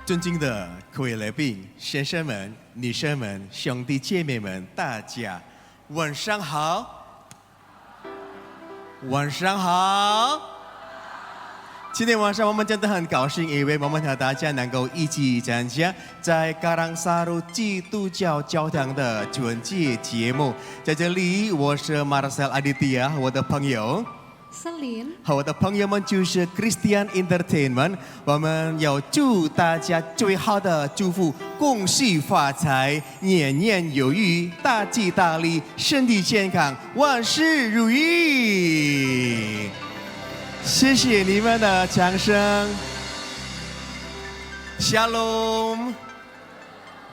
尊敬的各位来宾、先生们、女生们、兄弟姐妹们，大家晚上好，晚上好。今天晚上我们真的很高兴，因为我们和大家能够一起参加在Karangsaru基督教教堂的春节节目。在这里，我是 Marcel Aditya， 我的朋友。森林，和我的朋友们就是 Christian Entertainment， 我们要祝大家最好的祝福，恭喜发财，年年有余，大吉大利，身体健康，万事如意。谢谢你们的掌声。Shalom。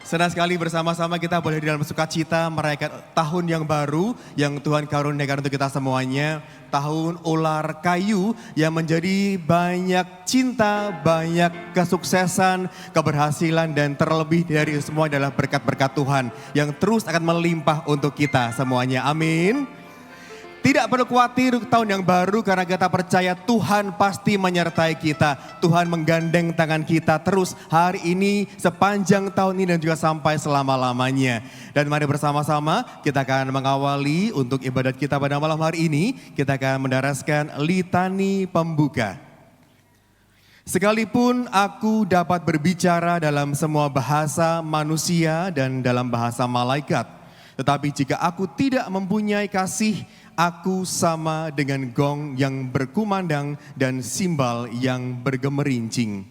Senang sekali bersama-sama kita boleh di dalam sukacita merayakan tahun yang baru yang Tuhan karuniakan untuk kita semuanya. Tahun ular kayu yang menjadi banyak cinta, banyak kesuksesan, keberhasilan dan terlebih dari semua adalah berkat-berkat Tuhan yang terus akan melimpah untuk kita semuanya. Amin. Tidak perlu khawatir tahun yang baru karena kita percaya Tuhan pasti menyertai kita. Tuhan menggandeng tangan kita terus hari ini, sepanjang tahun ini dan juga sampai selama-lamanya. Dan mari bersama-sama kita akan mengawali untuk ibadat kita pada malam hari ini. Kita akan mendaraskan litani pembuka. Sekalipun aku dapat berbicara dalam semua bahasa manusia dan dalam bahasa malaikat, tetapi jika aku tidak mempunyai kasih, aku sama dengan gong yang berkumandang dan simbal yang bergemerincing.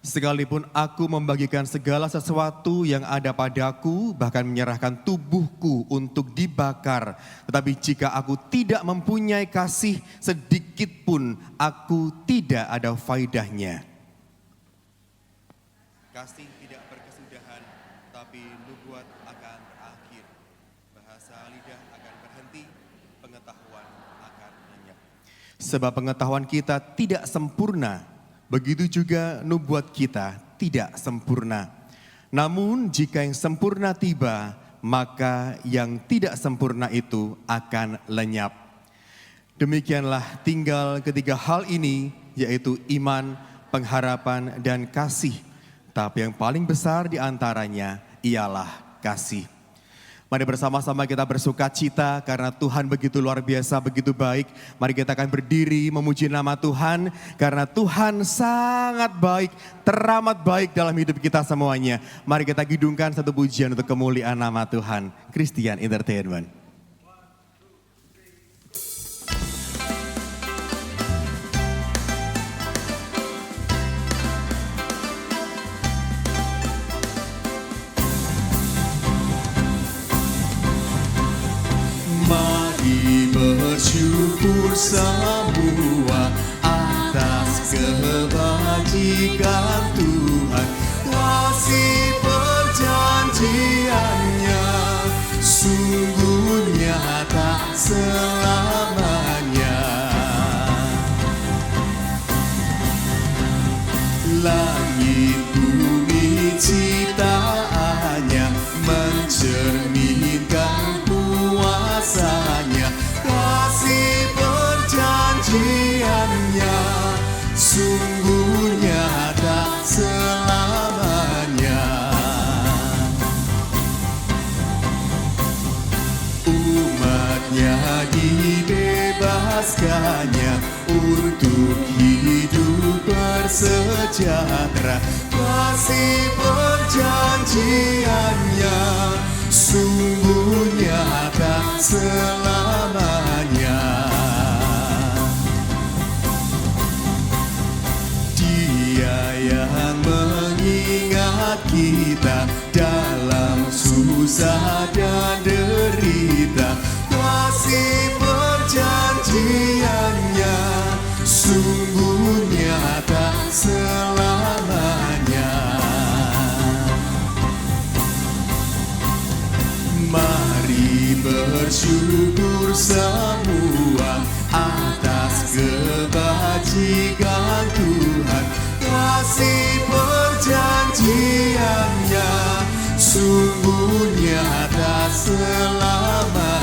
Sekalipun aku membagikan segala sesuatu yang ada padaku, bahkan menyerahkan tubuhku untuk dibakar. Tetapi jika aku tidak mempunyai kasih sedikit pun, aku tidak ada faedahnya. Kasih tidak berkesudahan, tapi nubuat akan berakhir. Bahasa lidah akan berhenti, pengetahuan akan lenyap. Sebab pengetahuan kita tidak sempurna. Begitu juga nubuat kita tidak sempurna. Namun jika yang sempurna tiba, maka yang tidak sempurna itu akan lenyap. Demikianlah tinggal ketiga hal ini, yaitu iman, pengharapan, dan kasih. Tapi yang paling besar di antaranya ialah kasih. Mari bersama-sama kita bersuka cita karena Tuhan begitu luar biasa, begitu baik. Mari kita akan berdiri memuji nama Tuhan karena Tuhan sangat baik, teramat baik dalam hidup kita semuanya. Mari kita gidungkan satu pujian untuk kemuliaan nama Tuhan. Christian Entertainment. Bersyukur semua atas kebajikan Tuhan, kasih perjanjiannya sungguh nyata selamanya. Langit bumi ciptaannya mencerminkan kuasanya. Kasih perjanjiannya sungguh nyata selamanya. Umatnya dibebaskannya untuk hidup bersejahtera. Kasih perjanjiannya sungguh nyata selamanya. Dia yang mengingat kita dalam susah dan derita. Kasih perjanjiannya sungguh nyata selamanya. Mari bersyukur semua atas kebajikan Tuhan. Kasih perjanjiannya sungguh nyata selamanya.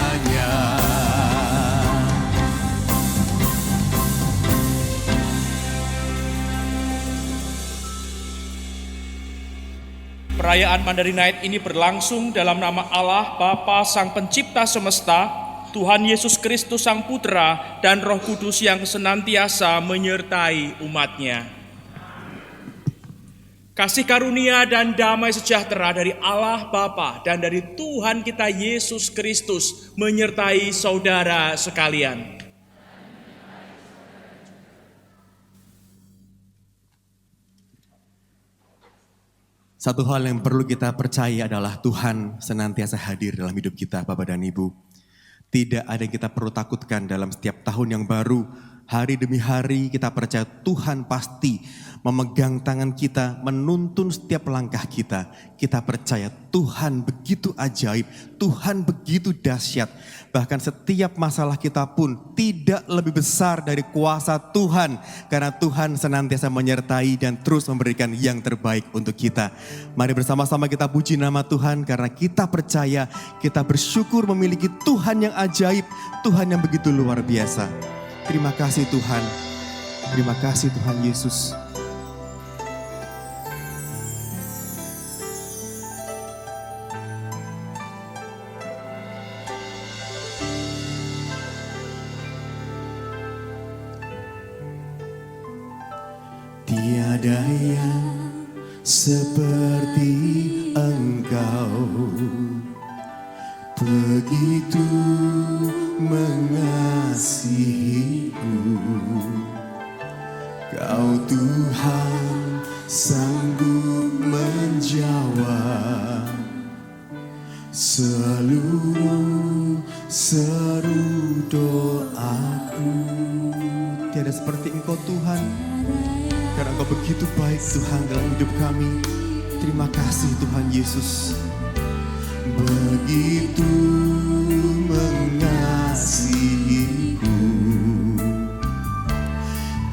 Perayaan Mandarin Night ini berlangsung dalam nama Allah Bapa Sang Pencipta Semesta, Tuhan Yesus Kristus Sang Putra, dan Roh Kudus yang senantiasa menyertai umatnya. Kasih karunia dan damai sejahtera dari Allah Bapa dan dari Tuhan kita Yesus Kristus menyertai saudara sekalian. Satu hal yang perlu kita percaya adalah Tuhan senantiasa hadir dalam hidup kita, Bapak dan Ibu. Tidak ada yang kita perlu takutkan dalam setiap tahun yang baru. Hari demi hari kita percaya Tuhan pasti memegang tangan kita, menuntun setiap langkah kita. Kita percaya Tuhan begitu ajaib, Tuhan begitu dahsyat. Bahkan setiap masalah kita pun tidak lebih besar dari kuasa Tuhan. Karena Tuhan senantiasa menyertai dan terus memberikan yang terbaik untuk kita. Mari bersama-sama kita puji nama Tuhan karena kita percaya, kita bersyukur memiliki Tuhan yang ajaib, Tuhan yang begitu luar biasa. Terima kasih Tuhan, terima kasih Tuhan Yesus. Tiada yang seperti Engkau, begitu mengasihiku. Kau Tuhan sanggup menjawab seluruh seru doaku. Tiada seperti Engkau Tuhan, karena Engkau begitu baik Tuhan dalam hidup kami. Terima kasih Tuhan Yesus. Begitu mengasihiku,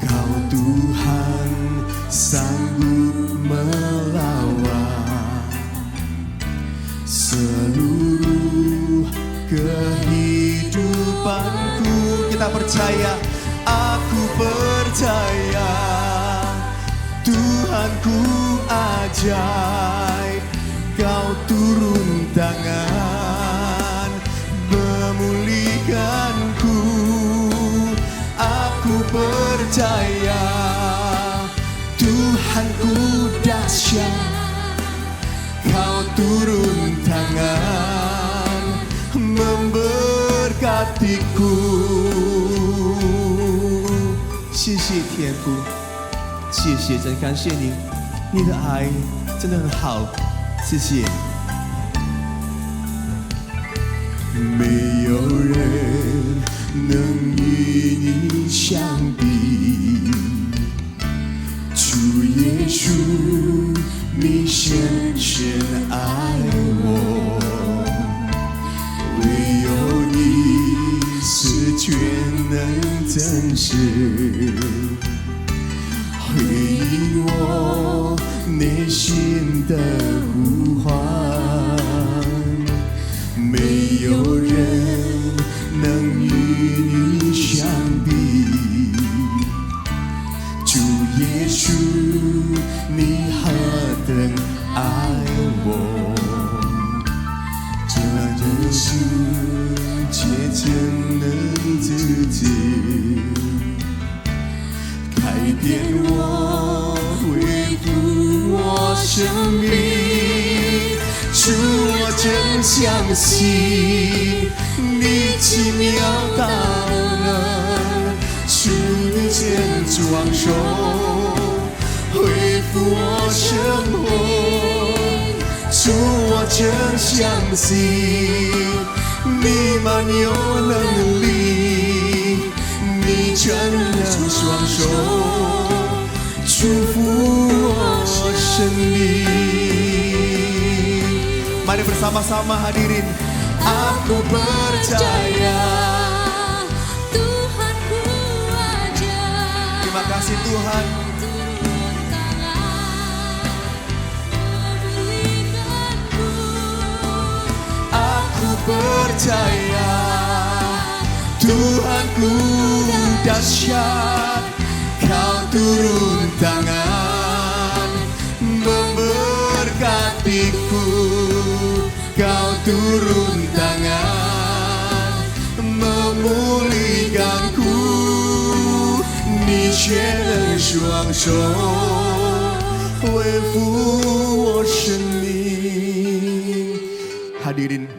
Kau Tuhan sanggup melawan seluruh kehidupanku. Kita percaya, aku percaya Tuhanku ajaib. Kau turun tangan memulihkanku. Aku percaya Tuhanku dahsyat. Kau turun tangan memberkatiku. 谢谢天父，谢谢，真感谢你，你的爱真的很好。 谢谢。没有人能与你相比，主耶稣，你深深爱我，唯有你是全能真实，回应我内心的呼唤，没有人能与你相比。主耶稣，你何等爱我，这就是切真能自己改变我。 恢复我生命，主，我真相信你奇妙大能，主你健壮手恢复我生活，主，我真相信你满有能力，你全能双手。 祝福我生命. Mari bersama-sama hadirin Aku percaya. Tuhanku aja. Terima kasih Tuhan. Turun tangan memulihkanku. Aku percaya Tuhanku dahsyat. Kau turun tangan memberkatiku. Kau turun tangan memulihkanku. Ni牵的双手恢复我生命。 Hadirin,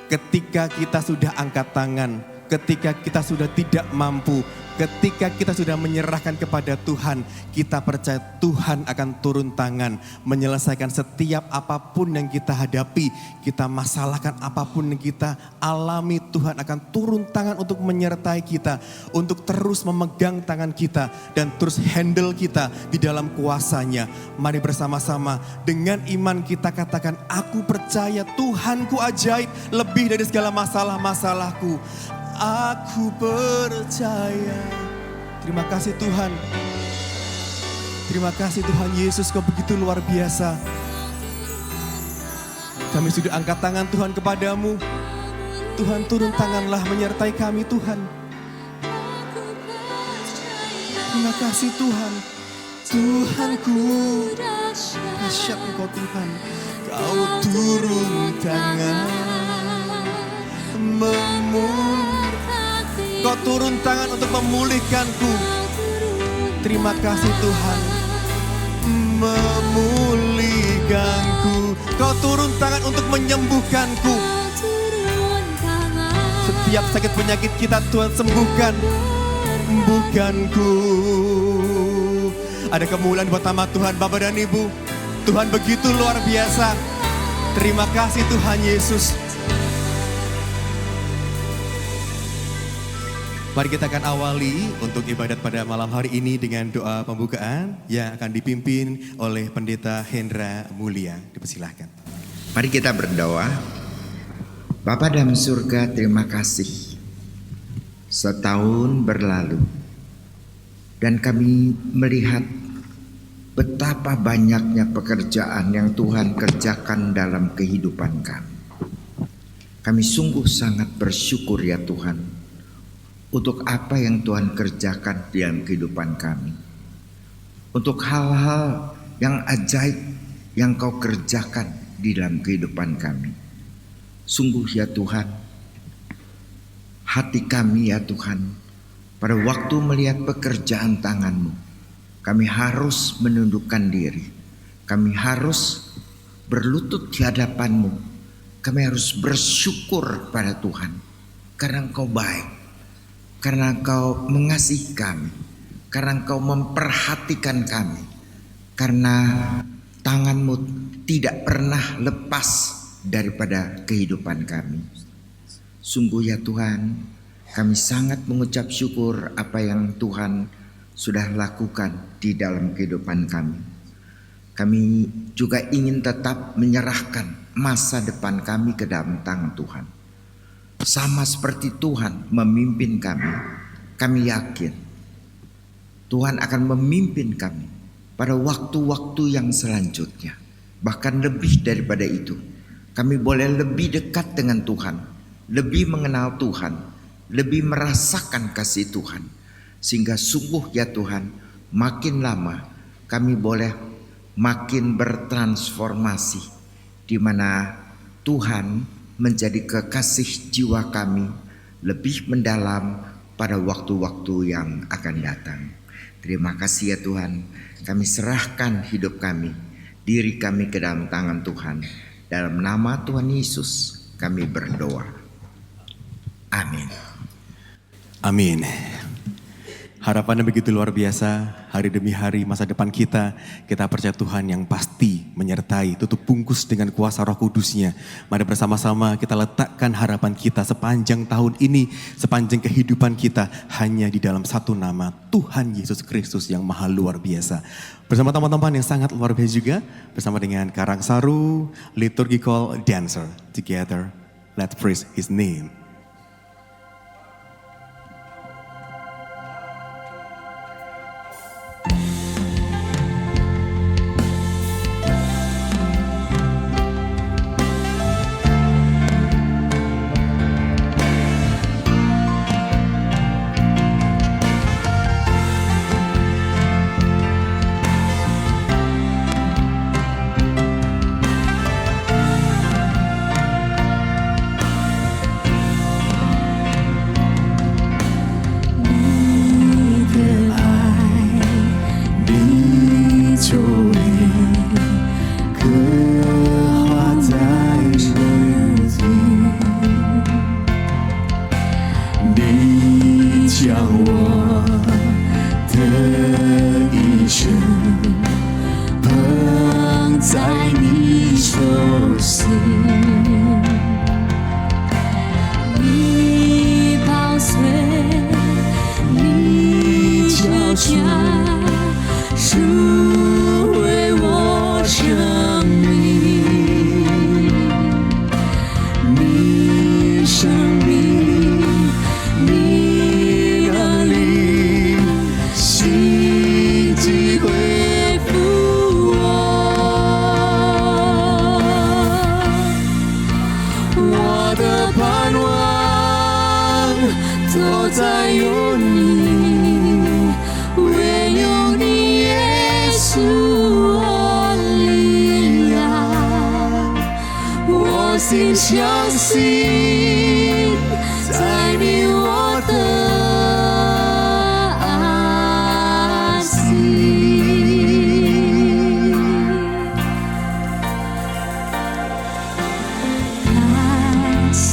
ketika kita sudah angkat tangan, ketika kita sudah tidak mampu, ketika kita sudah menyerahkan kepada Tuhan, kita percaya Tuhan akan turun tangan menyelesaikan setiap apapun yang kita hadapi, kita masalahkan apapun yang kita alami. Tuhan akan turun tangan untuk menyertai kita, untuk terus memegang tangan kita dan terus handle kita di dalam kuasa-Nya. Mari bersama-sama dengan iman kita katakan, aku percaya Tuhanku ajaib lebih dari segala masalah-masalahku. Aku percaya. Terima kasih Tuhan. Terima kasih Tuhan Yesus, Kau begitu luar biasa. Kami sudah angkat tangan Tuhan kepadamu. Tuhan turun tanganlah menyertai kami Tuhan. Terima kasih Tuhan. Tuhanku dahsyat Engkau Tuhan. Kau turun tangan Kau turun tangan untuk memulihkanku. Terima kasih Tuhan. Memulihkanku. Kau turun tangan untuk menyembuhkanku. Setiap sakit penyakit kita Tuhan sembuhkan. Bukanku. Ada kemuliaan buat nama Tuhan Bapa dan Ibu. Tuhan begitu luar biasa. Terima kasih Tuhan Yesus. Mari kita akan awali untuk ibadat pada malam hari ini dengan doa pembukaan yang akan dipimpin oleh Pendeta Hendra Mulia. Dipersilahkan. Mari kita berdoa. Bapa dalam surga, terima kasih. Setahun berlalu dan kami melihat betapa banyaknya pekerjaan yang Tuhan kerjakan dalam kehidupan kami. Kami sungguh sangat bersyukur ya Tuhan untuk apa yang Tuhan kerjakan dalam kehidupan kami. Untuk hal-hal yang ajaib yang Kau kerjakan di dalam kehidupan kami. Sungguh ya Tuhan, hati kami ya Tuhan, pada waktu melihat pekerjaan tangan-Mu, kami harus menundukkan diri. Kami harus berlutut di hadapan-Mu. Kami harus bersyukur pada Tuhan, karena Engkau baik. Karena Engkau mengasihi kami, karena Engkau memperhatikan kami, karena tangan-Mu tidak pernah lepas daripada kehidupan kami. Sungguh ya Tuhan, kami sangat mengucap syukur apa yang Tuhan sudah lakukan di dalam kehidupan kami. Kami juga ingin tetap menyerahkan masa depan kami ke dalam tangan Tuhan. Sama seperti Tuhan memimpin kami, kami yakin Tuhan akan memimpin kami pada waktu-waktu yang selanjutnya. Bahkan lebih daripada itu, kami boleh lebih dekat dengan Tuhan, lebih mengenal Tuhan, lebih merasakan kasih Tuhan. Sehingga sungguh ya Tuhan, makin lama kami boleh makin bertransformasi, di mana Tuhan menjadi kekasih jiwa kami lebih mendalam pada waktu-waktu yang akan datang. Terima kasih ya Tuhan, kami serahkan hidup kami, diri kami ke dalam tangan Tuhan. Dalam nama Tuhan Yesus kami berdoa. Amin. Amin. Harapannya begitu luar biasa, hari demi hari masa depan kita percaya Tuhan yang pasti menyertai, tutup bungkus dengan kuasa Roh Kudus-Nya. Mari bersama-sama kita letakkan harapan kita sepanjang tahun ini, sepanjang kehidupan kita hanya di dalam satu nama, Tuhan Yesus Kristus yang maha luar biasa. Bersama teman-teman yang sangat luar biasa juga, bersama dengan Karang Saru, Liturgical Dancer, together Let's praise His name.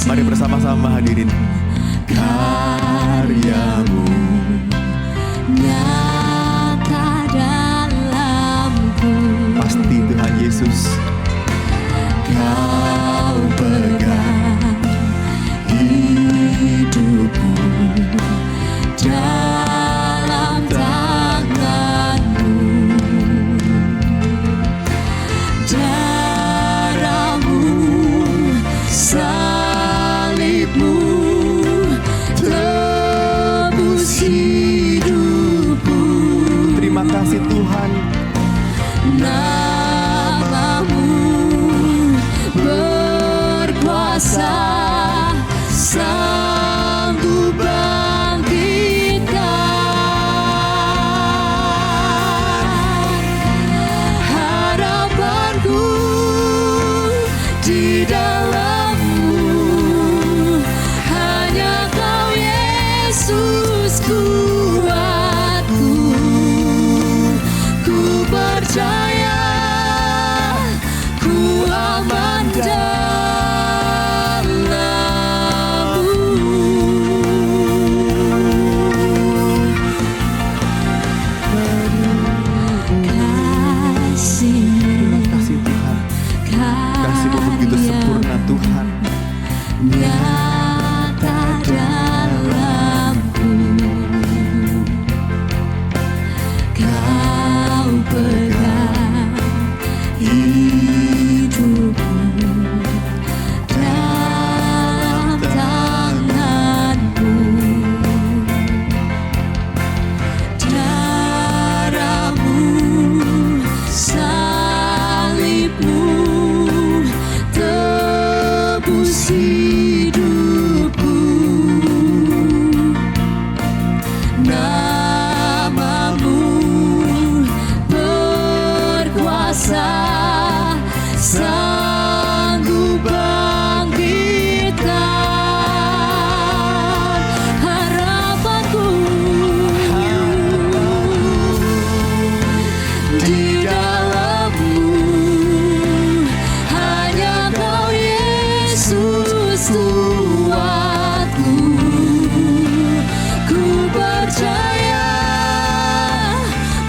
Mari bersama-sama hadirin karyamu nyata dalamku. pasti Tuhan Yesus Kau pegang hidupku dalam tanganmu. Darahmu, salibmu tebus hidupku. Terima kasih Tuhan. Namamu berkuasa, sanggup bangkitkan. Harapanku di dalammu, hanya Kau Yesus kuatku. Ku percaya, ku aman dalammu. Kasih-Mu, Kasih Tuhan. Kasih-Mu begitu sempurna Tuhan. nyata dalamku. Kau pegang hidupku dalam tanganmu. Darahmu, salibmu tebus hidupku. Namamu berkuasa, sanggup bangkitkan. Harapanku di dalammu, hanya Kau Yesus kuatku. Ku percaya,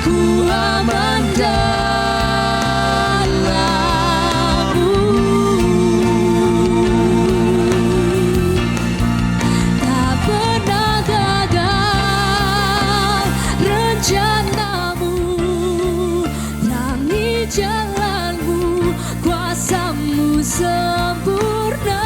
ku aman dalammu. Tak pernah gagal rencanamu, terangi jalanmu, kuasamu sempurna.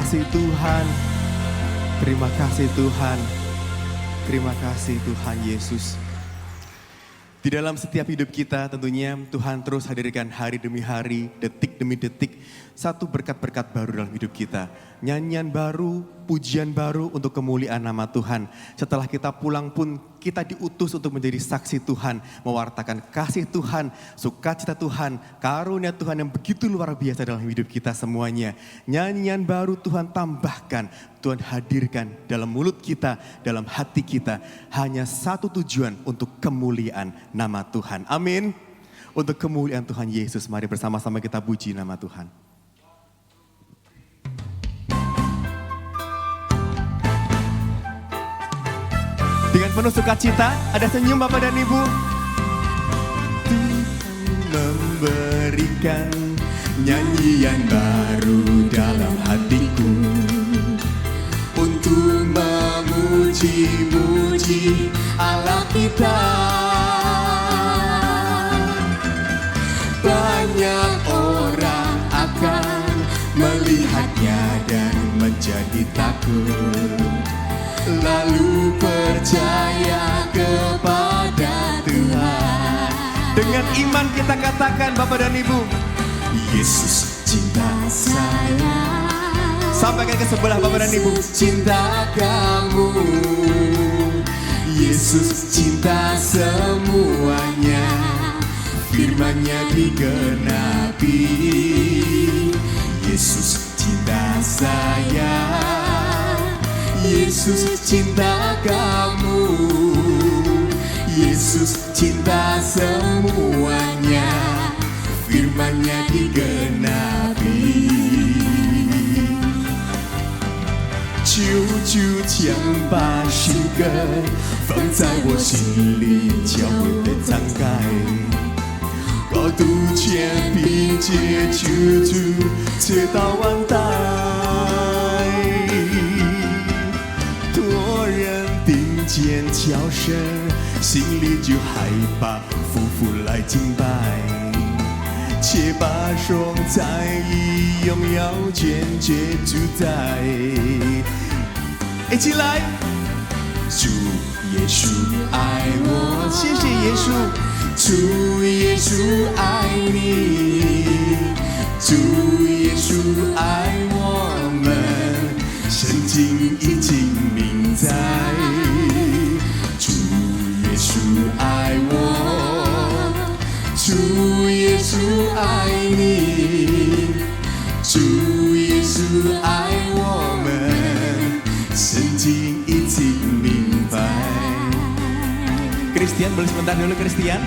kasih Tuhan. Terima kasih Tuhan. Terima kasih Tuhan Yesus. Di dalam setiap hidup kita tentunya Tuhan terus hadirkan hari demi hari, detik demi detik, satu berkat-berkat baru dalam hidup kita. Nyanyian baru, pujian baru untuk kemuliaan nama Tuhan. Setelah kita pulang pun kita diutus untuk menjadi saksi Tuhan, mewartakan kasih Tuhan, sukacita Tuhan, karunia Tuhan yang begitu luar biasa dalam hidup kita semuanya. Nyanyian baru Tuhan tambahkan, Tuhan hadirkan dalam mulut kita, dalam hati kita. Hanya satu tujuan, untuk kemuliaan nama Tuhan. Amin. Untuk kemuliaan Tuhan Yesus, mari bersama-sama kita puji nama Tuhan. Dengan penuh sukacita, ada senyum Bapak dan Ibu. Tuhan memberikan nyanyian baru dalam hatiku, untuk memuji-muji Allah kita. Banyak orang akan melihatnya dan menjadi takut, lalu percaya kepada Tuhan. Dengan iman kita katakan Bapak dan Ibu, Yesus cinta saya. Sampaikan ke sebelah Bapak dan Ibu, cinta kamu. Yesus cinta semuanya, firman-Nya digenapi. Yesus cinta saya. Yesus cinta kamu. Yesus cinta semuanya, firman-Nya digenapi. 求主将把诗歌放在我心里，教会的敞开，高度谦并且求主直到万代。多人听见叫声，心里就害怕，夫妇来敬拜，且把双在以荣耀坚决主宰。一起来，主耶稣爱我，谢谢耶稣，主耶稣爱你，主耶稣爱我们，圣经已经明载，主耶稣爱我，主耶稣爱你，主耶稣爱我们，圣经已经明白。Christian, boleh sebentar dulu Christian?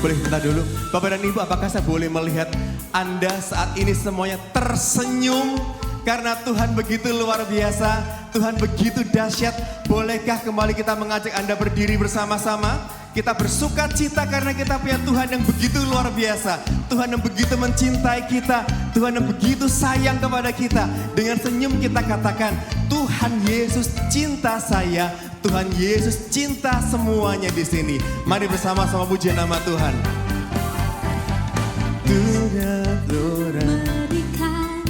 Boleh sebentar dulu. Bapak dan Ibu, apakah saya boleh melihat Anda saat ini semuanya tersenyum? Karena Tuhan begitu luar biasa, Tuhan begitu dahsyat. Bolehkah kembali kita mengajak Anda berdiri bersama-sama? Kita bersuka cita karena kita punya Tuhan yang begitu luar biasa. Tuhan yang begitu mencintai kita. Tuhan yang begitu sayang kepada kita. Dengan senyum kita katakan, Tuhan Yesus cinta saya. Tuhan Yesus cinta semuanya di sini. Mari bersama-sama puji nama Tuhan. Berikan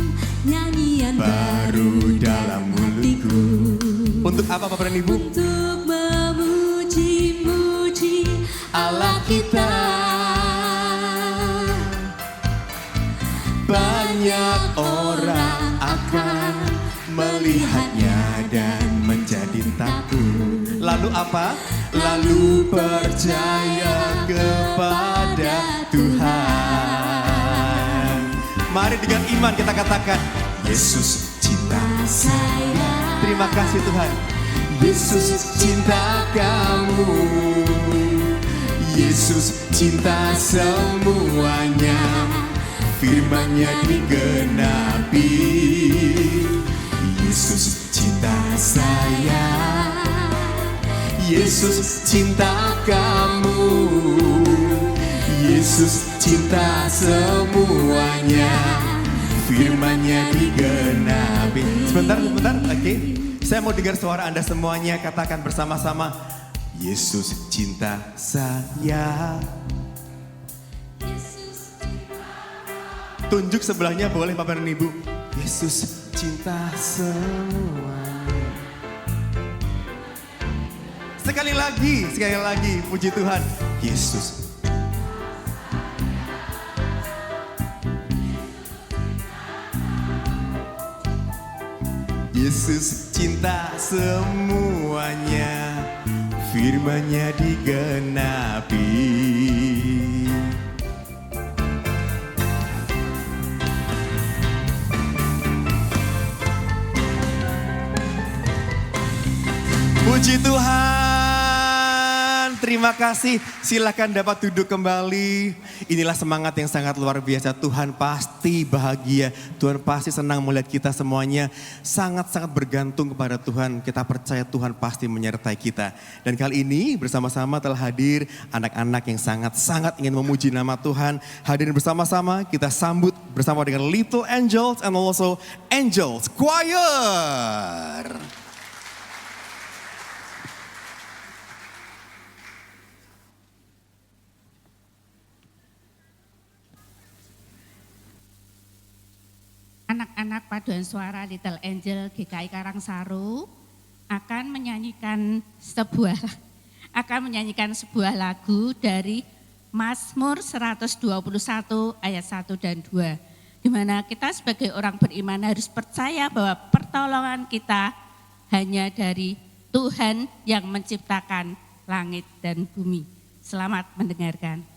nyanyian baru dalam mulutku. Untuk apa Bapak dan Ibu? Untuk memuji-muji Allah kita. Banyak orang akan melihatnya dan menjadi takut. Lalu apa? Lalu percaya kepada Tuhan. Mari dengan iman kita katakan, Yesus cinta saya. Terima kasih Tuhan. Yesus cinta kamu. Yesus cinta semuanya, firman-Nya digenapi. Yesus cinta saya. Yesus cinta kamu. Yesus cinta semuanya, firman-Nya digenapi. Sebentar, oke. Saya mau dengar suara Anda semuanya, katakan bersama-sama, Yesus cinta saya. Tunjuk sebelahnya boleh Bapak dan Ibu. Yesus cinta semuanya. Sekali lagi, puji Tuhan. Yesus. Yesus cinta semuanya, firman-Nya digenapi. Puji Tuhan, terima kasih. Silakan dapat duduk kembali. Inilah semangat yang sangat luar biasa. Tuhan pasti bahagia. Tuhan pasti senang melihat kita semuanya sangat-sangat bergantung kepada Tuhan. Kita percaya Tuhan pasti menyertai kita. Dan kali ini bersama-sama telah hadir anak-anak yang sangat-sangat ingin memuji nama Tuhan. Hadirin bersama-sama kita sambut bersama dengan Little Angels and also Angels Choir. Anak-anak paduan suara Little Angel GKI Karangsaru akan menyanyikan sebuah lagu dari Mazmur 121 ayat 1 dan 2. Di mana kita sebagai orang beriman harus percaya bahwa pertolongan kita hanya dari Tuhan yang menciptakan langit dan bumi. Selamat mendengarkan.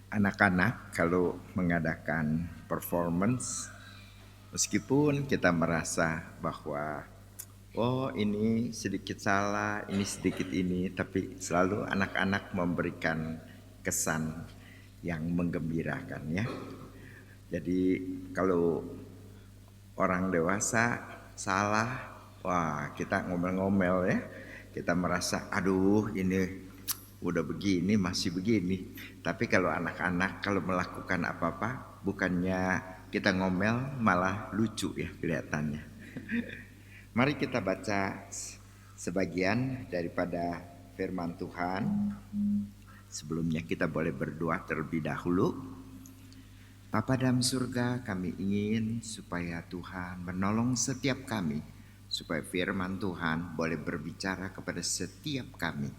anak-anak kalau mengadakan performance, meskipun kita merasa bahwa oh ini sedikit salah, ini sedikit ini, tapi selalu anak-anak memberikan kesan yang menggembirakan ya. Jadi kalau orang dewasa salah, wah kita ngomel-ngomel ya. Kita merasa aduh ini udah begini masih begini. Tapi kalau anak-anak kalau melakukan apa-apa bukannya kita ngomel malah lucu ya kelihatannya. Mari kita baca sebagian daripada firman Tuhan. Sebelumnya kita boleh berdoa terlebih dahulu. Bapa dalam surga, kami ingin supaya Tuhan menolong setiap kami, supaya firman Tuhan boleh berbicara kepada setiap kami,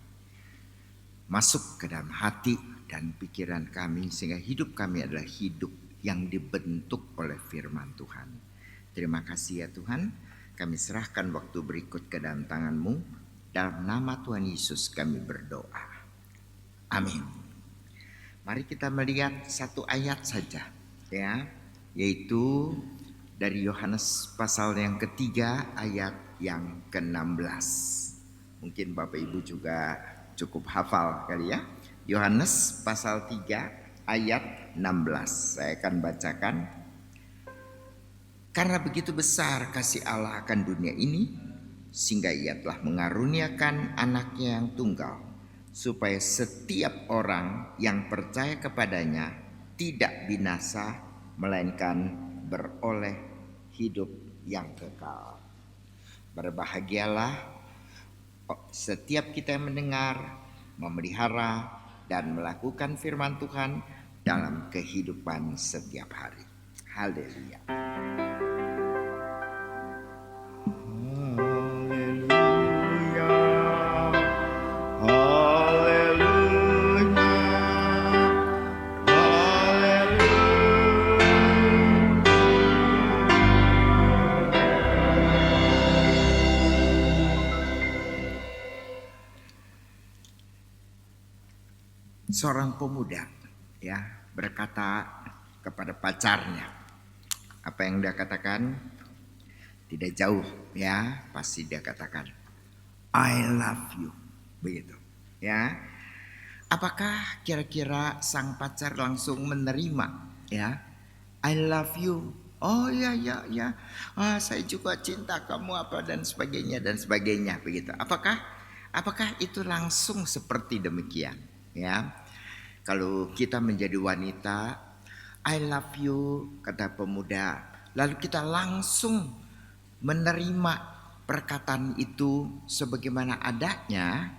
masuk ke dalam hati dan pikiran kami, sehingga hidup kami adalah hidup yang dibentuk oleh firman Tuhan. Terima kasih ya Tuhan, kami serahkan waktu berikut ke dalam tangan-Mu. Dalam nama Tuhan Yesus kami berdoa. Amin. Mari kita melihat satu ayat saja ya, yaitu dari Yohanes pasal yang ketiga ayat yang ke-16. Mungkin Bapak Ibu juga cukup hafal kali ya. Yohanes pasal 3 ayat 16. Saya akan bacakan. Karena begitu besar kasih Allah akan dunia ini, sehingga Ia telah mengaruniakan anaknya yang tunggal, supaya setiap orang yang percaya kepadanya tidak binasa, melainkan beroleh hidup yang kekal. Berbahagialah setiap kita yang mendengar, memelihara dan melakukan firman Tuhan dalam kehidupan setiap hari. Haleluya. Seorang pemuda ya berkata kepada pacarnya, apa yang dia katakan tidak jauh ya, pasti dia katakan I love you, begitu ya. Apakah kira-kira sang pacar langsung menerima ya I love you? Oh ya saya juga cinta kamu apa dan sebagainya begitu. Apakah itu langsung seperti demikian ya? Kalau kita menjadi wanita, I love you, kata pemuda, lalu kita langsung menerima perkataan itu sebagaimana adanya,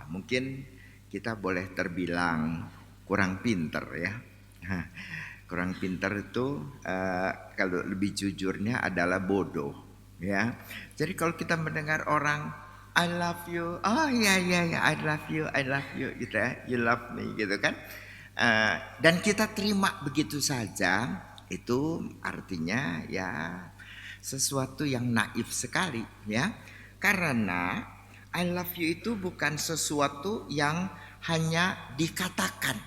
mungkin kita boleh terbilang kurang pinter ya. Kurang pinter itu kalau lebih jujurnya adalah bodoh ya. Jadi kalau kita mendengar orang I love you, oh ya I love you gitu ya, you love me gitu kan. Dan kita terima begitu saja, itu artinya ya sesuatu yang naif sekali ya. Karena I love you itu bukan sesuatu yang hanya dikatakan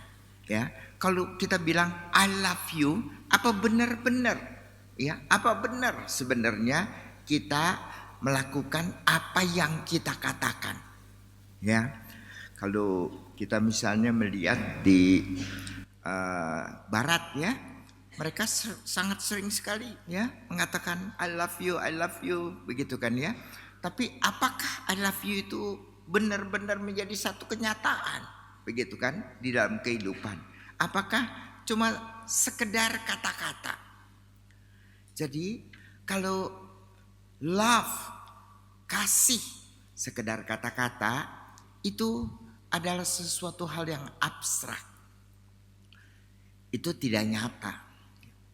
ya. Kalau kita bilang I love you, apa benar-benar ya? Apa benar sebenarnya kita melakukan apa yang kita katakan ya? Kalau kita misalnya melihat di barat ya, mereka sangat sering sekali ya mengatakan I love you begitu kan ya. Tapi apakah I love you itu benar-benar menjadi satu kenyataan begitu kan di dalam kehidupan? Apakah cuma sekedar kata-kata? Jadi kalau love, kasih, sekedar kata-kata, itu adalah sesuatu hal yang abstrak. Itu tidak nyata.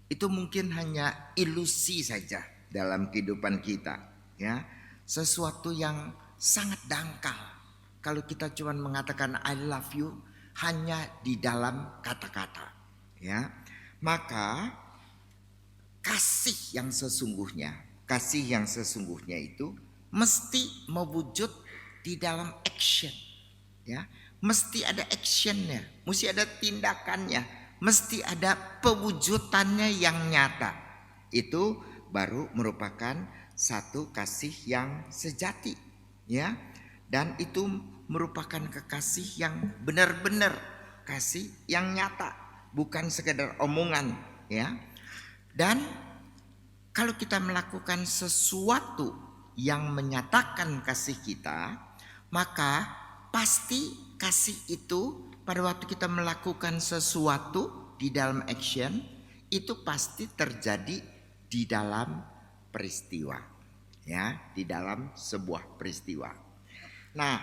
Itu mungkin hanya ilusi saja dalam kehidupan kita, ya. Sesuatu yang sangat dangkal. Kalau kita cuma mengatakan I love you hanya di dalam kata-kata, ya. Maka kasih yang sesungguhnya itu mesti mewujud di dalam action, ya. Mesti ada actionnya, mesti ada tindakannya. mesti ada pewujudannya yang nyata. Itu baru merupakan satu kasih yang sejati, ya. Dan itu merupakan kekasih yang benar-benar kasih yang nyata, bukan sekedar omongan, ya. Dan kalau kita melakukan sesuatu yang menyatakan kasih kita, maka pasti kasih itu pada waktu kita melakukan sesuatu di dalam action, itu pasti terjadi di dalam peristiwa, ya, di dalam sebuah peristiwa. Nah,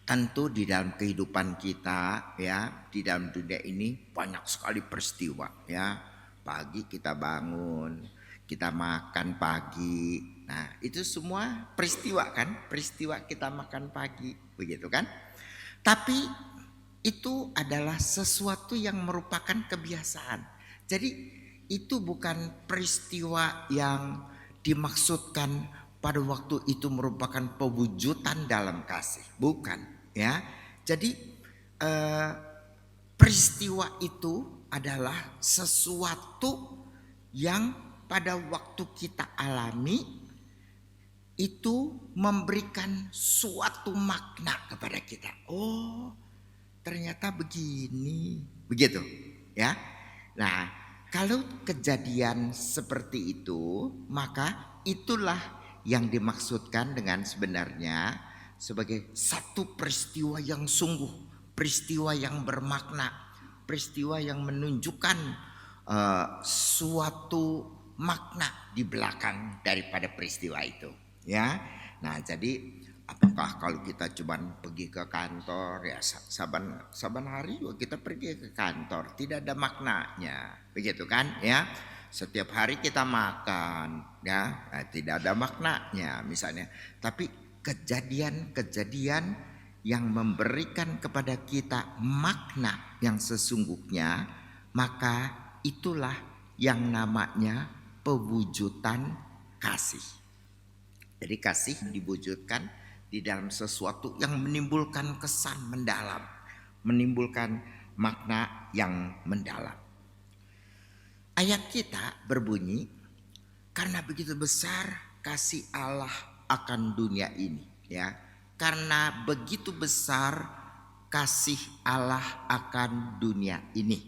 tentu di dalam kehidupan kita, ya, di dalam dunia ini banyak sekali peristiwa, ya. Pagi kita bangun, kita makan pagi. Nah, itu semua peristiwa kan? Peristiwa kita makan pagi, begitu kan? Tapi itu adalah sesuatu yang merupakan kebiasaan. Jadi itu bukan peristiwa yang dimaksudkan pada waktu itu merupakan pewujudan dalam kasih, bukan, ya. Jadi peristiwa itu adalah sesuatu yang pada waktu kita alami itu memberikan suatu makna kepada kita. Oh, ternyata begini, begitu, ya. Nah, kalau kejadian seperti itu, maka itulah yang dimaksudkan dengan sebenarnya sebagai satu peristiwa yang sungguh, peristiwa yang bermakna, peristiwa yang menunjukkan suatu makna di belakang daripada peristiwa itu, ya. Nah, jadi apakah kalau kita cuman pergi ke kantor, ya saban hari juga kita pergi ke kantor, tidak ada maknanya, begitu kan, ya. Setiap hari kita makan, ya, tidak ada maknanya misalnya. Tapi kejadian-kejadian yang memberikan kepada kita makna yang sesungguhnya, maka itulah yang namanya pewujudan kasih. Jadi kasih diwujudkan di dalam sesuatu yang menimbulkan kesan mendalam, menimbulkan makna yang mendalam. Ayat kita berbunyi, karena begitu besar kasih Allah akan dunia ini, ya. Karena begitu besar kasih Allah akan dunia ini,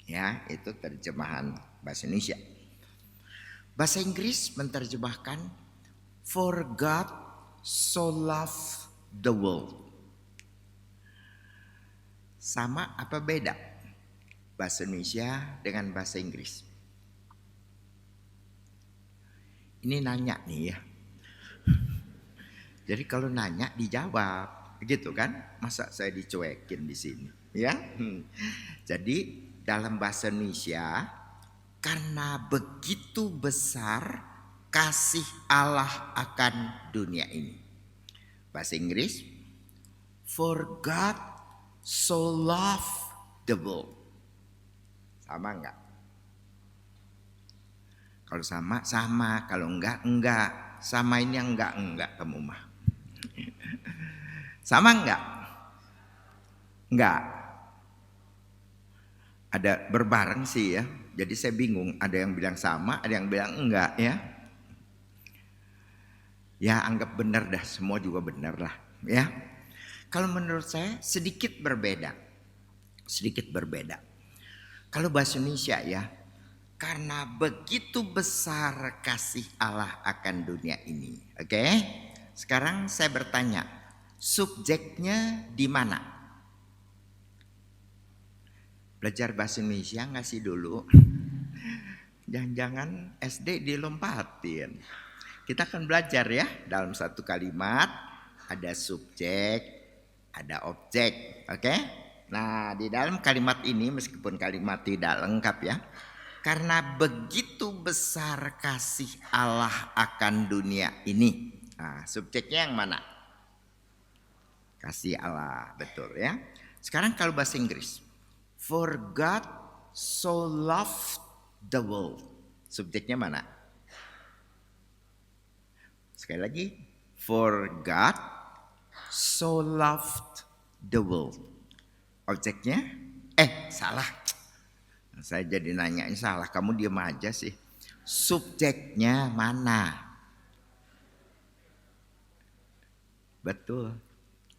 ya. Itu terjemahan bahasa Indonesia. Bahasa Inggris menerjemahkan, for God so loved the world. Sama apa beda bahasa Indonesia dengan bahasa Inggris? Ini nanya nih, ya. Jadi kalau nanya dijawab, begitu kan? Masa saya dicuekin di sini, ya? Jadi dalam bahasa Indonesia, karena begitu besar kasih Allah akan dunia ini. Bahasa Inggris, for God so loved the world. Sama enggak? Kalau sama, kalau enggak. Sama ini enggak kamu mah. Sama enggak? Enggak. Ada berbareng sih, ya. Jadi saya bingung, ada yang bilang sama, ada yang bilang enggak, ya. Ya anggap benar dah, semua juga benar lah, ya. Kalau menurut saya sedikit berbeda. Kalau bahasa Indonesia, ya, karena begitu besar kasih Allah akan dunia ini. Oke? Sekarang saya bertanya, subjeknya di mana? Belajar bahasa Indonesia nggak sih dulu? Jangan-jangan SD dilompatin. Kita akan belajar, ya, dalam satu kalimat ada subjek, ada objek, oke? Nah, di dalam kalimat ini meskipun kalimat tidak lengkap, ya, karena begitu besar kasih Allah akan dunia ini. Nah, subjeknya yang mana? Kasih Allah, betul, ya. Sekarang kalau bahasa Inggris, for God so loved the world. Subjeknya mana? Sekali lagi, for God so loved the world. Objeknya, salah. Saya jadi nanya, ini salah, kamu diam aja sih. Subjeknya mana? Betul,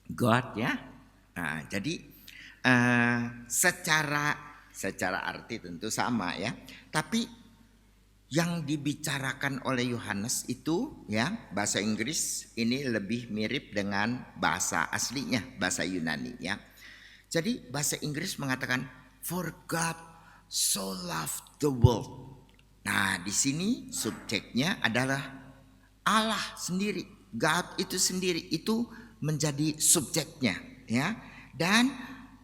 God ya. Nah, jadi secara arti tentu sama ya. Tapi yang dibicarakan oleh Yohanes itu ya, bahasa Inggris ini lebih mirip dengan bahasa aslinya, bahasa Yunani ya. Jadi bahasa Inggris mengatakan for God so loved the world. Nah, di sini subjeknya adalah Allah sendiri. God itu sendiri itu menjadi subjeknya ya. Dan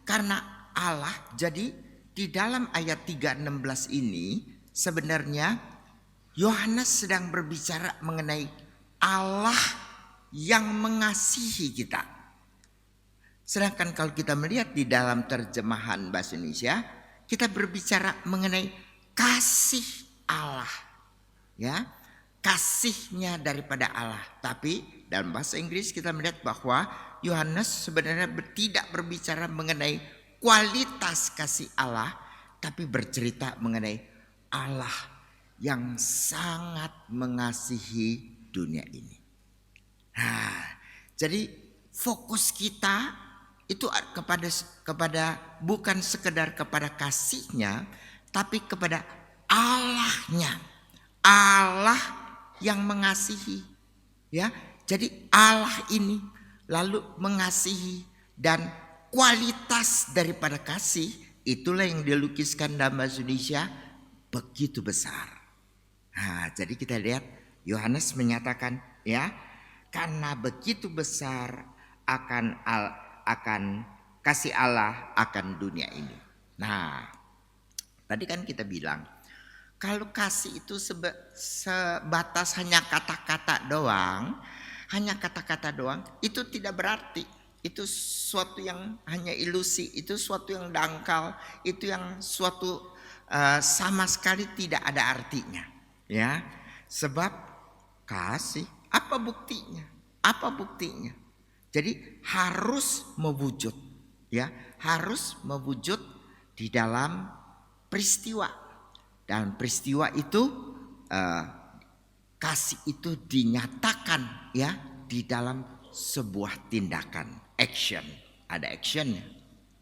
karena Allah, jadi di dalam ayat 3:16 ini sebenarnya Yohanes sedang berbicara mengenai Allah yang mengasihi kita. Sedangkan kalau kita melihat di dalam terjemahan bahasa Indonesia, kita berbicara mengenai kasih Allah. Ya, kasihnya daripada Allah. Tapi dalam bahasa Inggris kita melihat bahwa Yohanes sebenarnya tidak berbicara mengenai kualitas kasih Allah, tapi bercerita mengenai Allah yang sangat mengasihi dunia ini. Nah, jadi fokus kita itu kepada bukan sekedar kepada kasihnya, tapi kepada Allahnya. Allah yang mengasihi ya. Jadi Allah ini lalu mengasihi, dan kualitas daripada kasih itulah yang dilukiskan dalam bahasa Indonesia begitu besar. Nah, jadi kita lihat Yohanes menyatakan ya, karena begitu besar akan kasih Allah akan dunia ini. Nah, tadi kan kita bilang kalau kasih itu sebatas hanya kata-kata doang, itu tidak berarti. Itu suatu yang hanya ilusi, itu suatu yang dangkal, itu yang suatu sama sekali tidak ada artinya. Ya, sebab kasih, apa buktinya? Apa buktinya? Jadi harus mewujud, ya, harus mewujud di dalam peristiwa. Dan peristiwa itu kasih itu dinyatakan ya di dalam sebuah tindakan, action. Ada actionnya,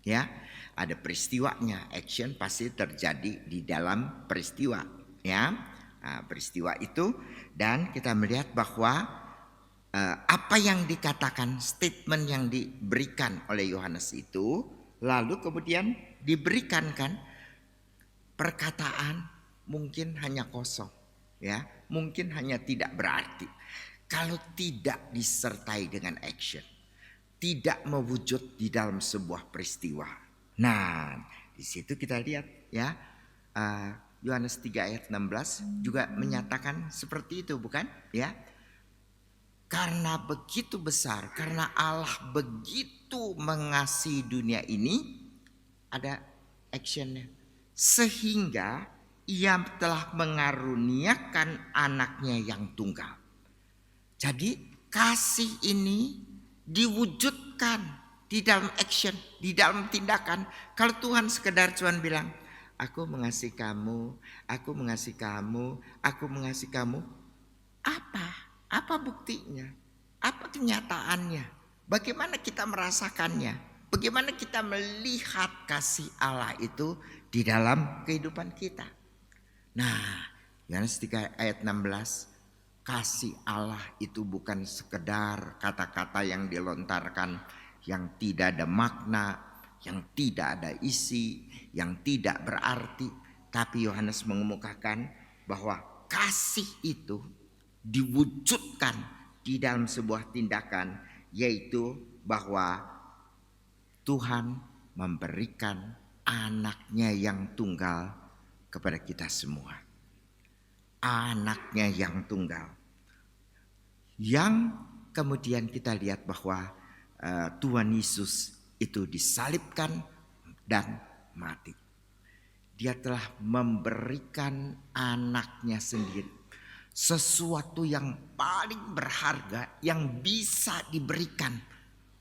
ya, ada peristiwanya. Action pasti terjadi di dalam peristiwa, ya. Nah, peristiwa itu, dan kita melihat bahwa apa yang dikatakan, statement yang diberikan oleh Yohanes itu, lalu kemudian diberikan kan perkataan mungkin hanya kosong, ya, mungkin hanya tidak berarti kalau tidak disertai dengan action, tidak mewujud di dalam sebuah peristiwa. Nah, di situ kita lihat ya, Yohanes 3 ayat 16 juga menyatakan seperti itu, bukan? Ya, karena begitu besar, karena Allah begitu mengasihi dunia ini, ada actionnya, sehingga Ia telah mengaruniakan anaknya yang tunggal. Jadi kasih ini diwujudkan di dalam action, di dalam tindakan. Kalau Tuhan sekedar cuma bilang, aku mengasihi kamu, aku mengasihi kamu, aku mengasihi kamu. Apa buktinya? Apa kenyataannya? Bagaimana kita merasakannya? Bagaimana kita melihat kasih Allah itu di dalam kehidupan kita? Nah, Yohanes 3 ayat 16, kasih Allah itu bukan sekedar kata-kata yang dilontarkan yang tidak ada makna, yang tidak ada isi, yang tidak berarti. Tapi Yohanes mengemukakan bahwa kasih itu diwujudkan di dalam sebuah tindakan, yaitu bahwa Tuhan memberikan anaknya yang tunggal kepada kita semua. Anaknya yang tunggal, yang kemudian kita lihat bahwa Tuhan Yesus itu disalibkan dan mati. Dia telah memberikan anaknya sendiri, sesuatu yang paling berharga yang bisa diberikan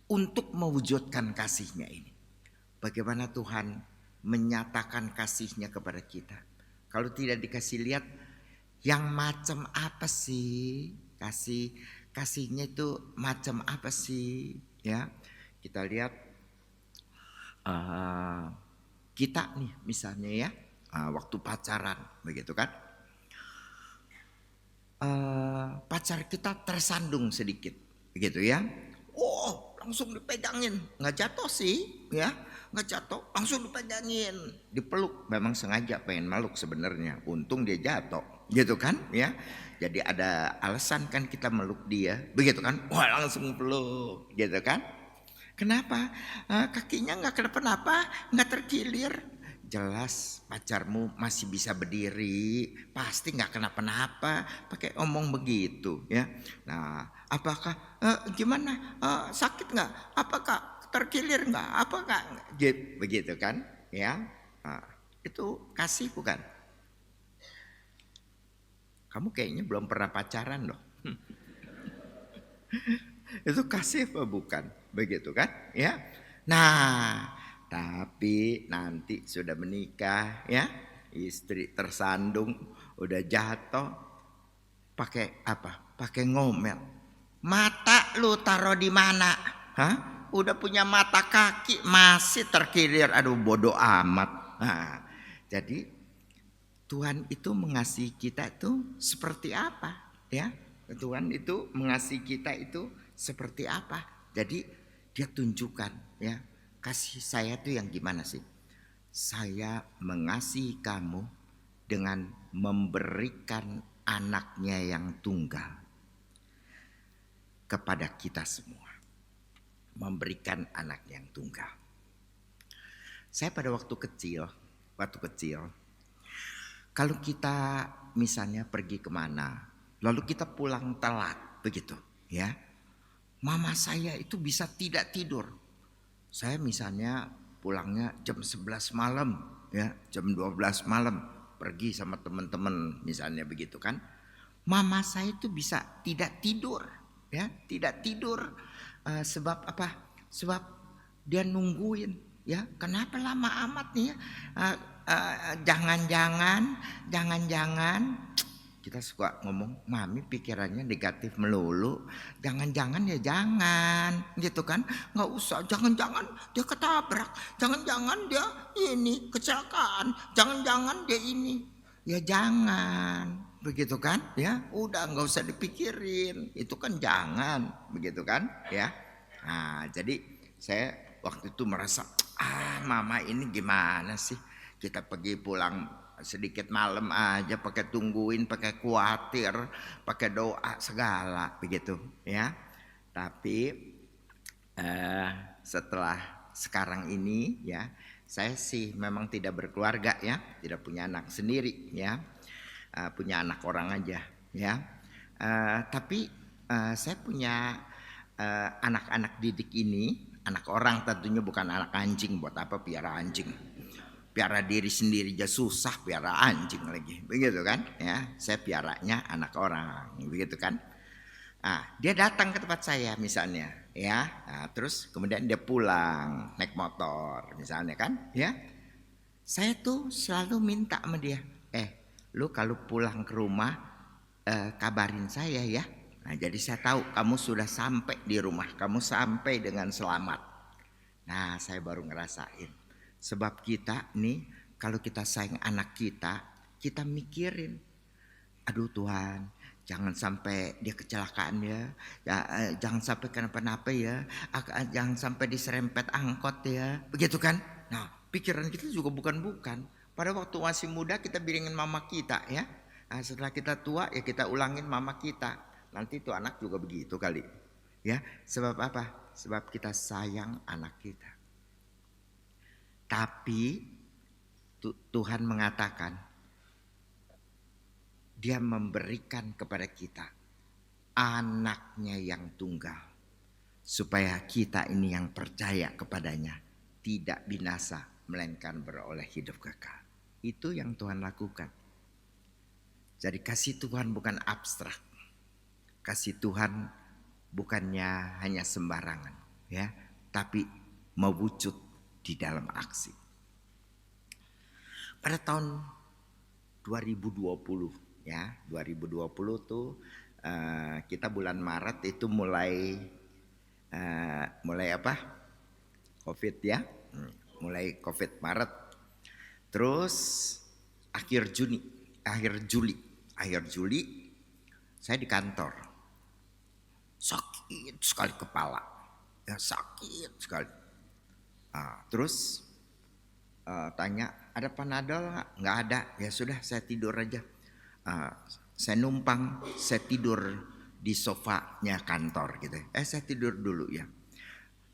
untuk mewujudkan kasihnya ini. Bagaimana Tuhan menyatakan kasihnya kepada kita. Kalau tidak dikasih lihat, yang macam apa sih kasihnya itu macam apa sih? Ya, kita lihat kita nih misalnya ya, waktu pacaran begitu kan, pacar kita tersandung sedikit begitu ya, langsung dipegangin, nggak jatuh sih ya, nggak jatuh, langsung dipegangin, dipeluk, memang sengaja pengen meluk sebenarnya, untung dia jatuh gitu kan ya. Jadi ada alasan kan kita meluk dia begitu kan, langsung peluk gitu kan. Kenapa? Kakinya nggak kenapa-napa, nggak terkilir. Jelas pacarmu masih bisa berdiri, pasti nggak kenapa-napa, pakai omong begitu ya. Nah, apakah gimana? Sakit nggak? Apakah terkilir nggak? Apakah begitu kan? Ya, itu kasih bukan? Kamu kayaknya belum pernah pacaran loh. Itu kasih apa bukan? Begitu kan? Ya. Nah, tapi nanti sudah menikah ya, istri tersandung, udah jatuh, pakai apa? Pakai ngomel. Mata lu taruh di mana? Hah? Udah punya mata kaki masih terkilir. Aduh, bodoh amat. Nah, jadi Tuhan itu mengasihi kita itu seperti apa? Ya, Tuhan itu mengasihi kita itu seperti apa? Jadi dia tunjukkan ya, kasih saya itu yang gimana sih? Saya mengasihi kamu dengan memberikan anaknya yang tunggal kepada kita semua. Memberikan anak yang tunggal. Saya pada waktu kecil, kalau kita misalnya pergi kemana, lalu kita pulang telat begitu ya, mama saya itu bisa tidak tidur. Saya misalnya pulangnya jam 11 malam ya, jam 12 malam pergi sama teman-teman misalnya begitu kan. Mama saya itu bisa tidak tidur ya, tidak tidur. Sebab apa? Sebab dia nungguin ya, kenapa lama amat nih ya? Jangan-jangan kita suka ngomong, mami pikirannya negatif melulu. Jangan-jangan ya jangan gitu kan, nggak usah. Jangan-jangan dia ketabrak, jangan-jangan dia ini kecelakaan, jangan-jangan dia ini. Ya jangan begitu kan ya, udah nggak usah dipikirin, itu kan jangan begitu kan ya. Nah, jadi saya waktu itu merasa mama ini gimana sih, kita pergi pulang sedikit malam aja pakai tungguin, pakai khawatir, pakai doa segala begitu ya. Tapi setelah sekarang ini ya, saya sih memang tidak berkeluarga ya, tidak punya anak sendiri ya, punya anak orang aja ya. Tapi saya punya anak-anak didik ini, anak orang tentunya, bukan anak anjing. Buat apa piara anjing? Piara diri sendiri aja susah, piara anjing lagi begitu kan ya. Saya piaranya anak orang begitu kan. Dia datang ke tempat saya misalnya ya, terus kemudian dia pulang naik motor misalnya kan ya. Saya tuh selalu minta sama dia, lu kalau pulang ke rumah kabarin saya ya. Nah, jadi saya tahu kamu sudah sampai di rumah, kamu sampai dengan selamat. Nah, saya baru ngerasain. Sebab kita nih, kalau kita sayang anak kita, kita mikirin, aduh Tuhan, jangan sampai dia kecelakaan ya, jangan sampai kenapa-napa ya, jangan sampai diserempet angkot ya, begitu kan? Nah, pikiran kita juga bukan-bukan. Pada waktu masih muda kita biringin mama kita ya. Nah, setelah kita tua ya kita ulangin mama kita. Nanti tuh anak juga begitu kali. Ya, sebab apa? Sebab kita sayang anak kita. Tapi Tuhan mengatakan Dia memberikan kepada kita anaknya yang tunggal, supaya kita ini yang percaya kepadanya tidak binasa, melainkan beroleh hidup kekal. Itu yang Tuhan lakukan. Jadi kasih Tuhan bukan abstrak. Kasih Tuhan bukannya hanya sembarangan ya, tapi mewujud di dalam aksi. pada tahun 2020 ya, 2020 tuh kita bulan Maret itu mulai apa? Covid ya. Mulai Covid Maret. Terus akhir Juli saya di kantor. Sakit sekali kepala. Ya, sakit sekali. Terus tanya, ada Panadol nggak? Nggak ada. Ya sudah, saya tidur aja. Saya numpang, saya tidur di sofanya kantor gitu. Saya tidur dulu ya.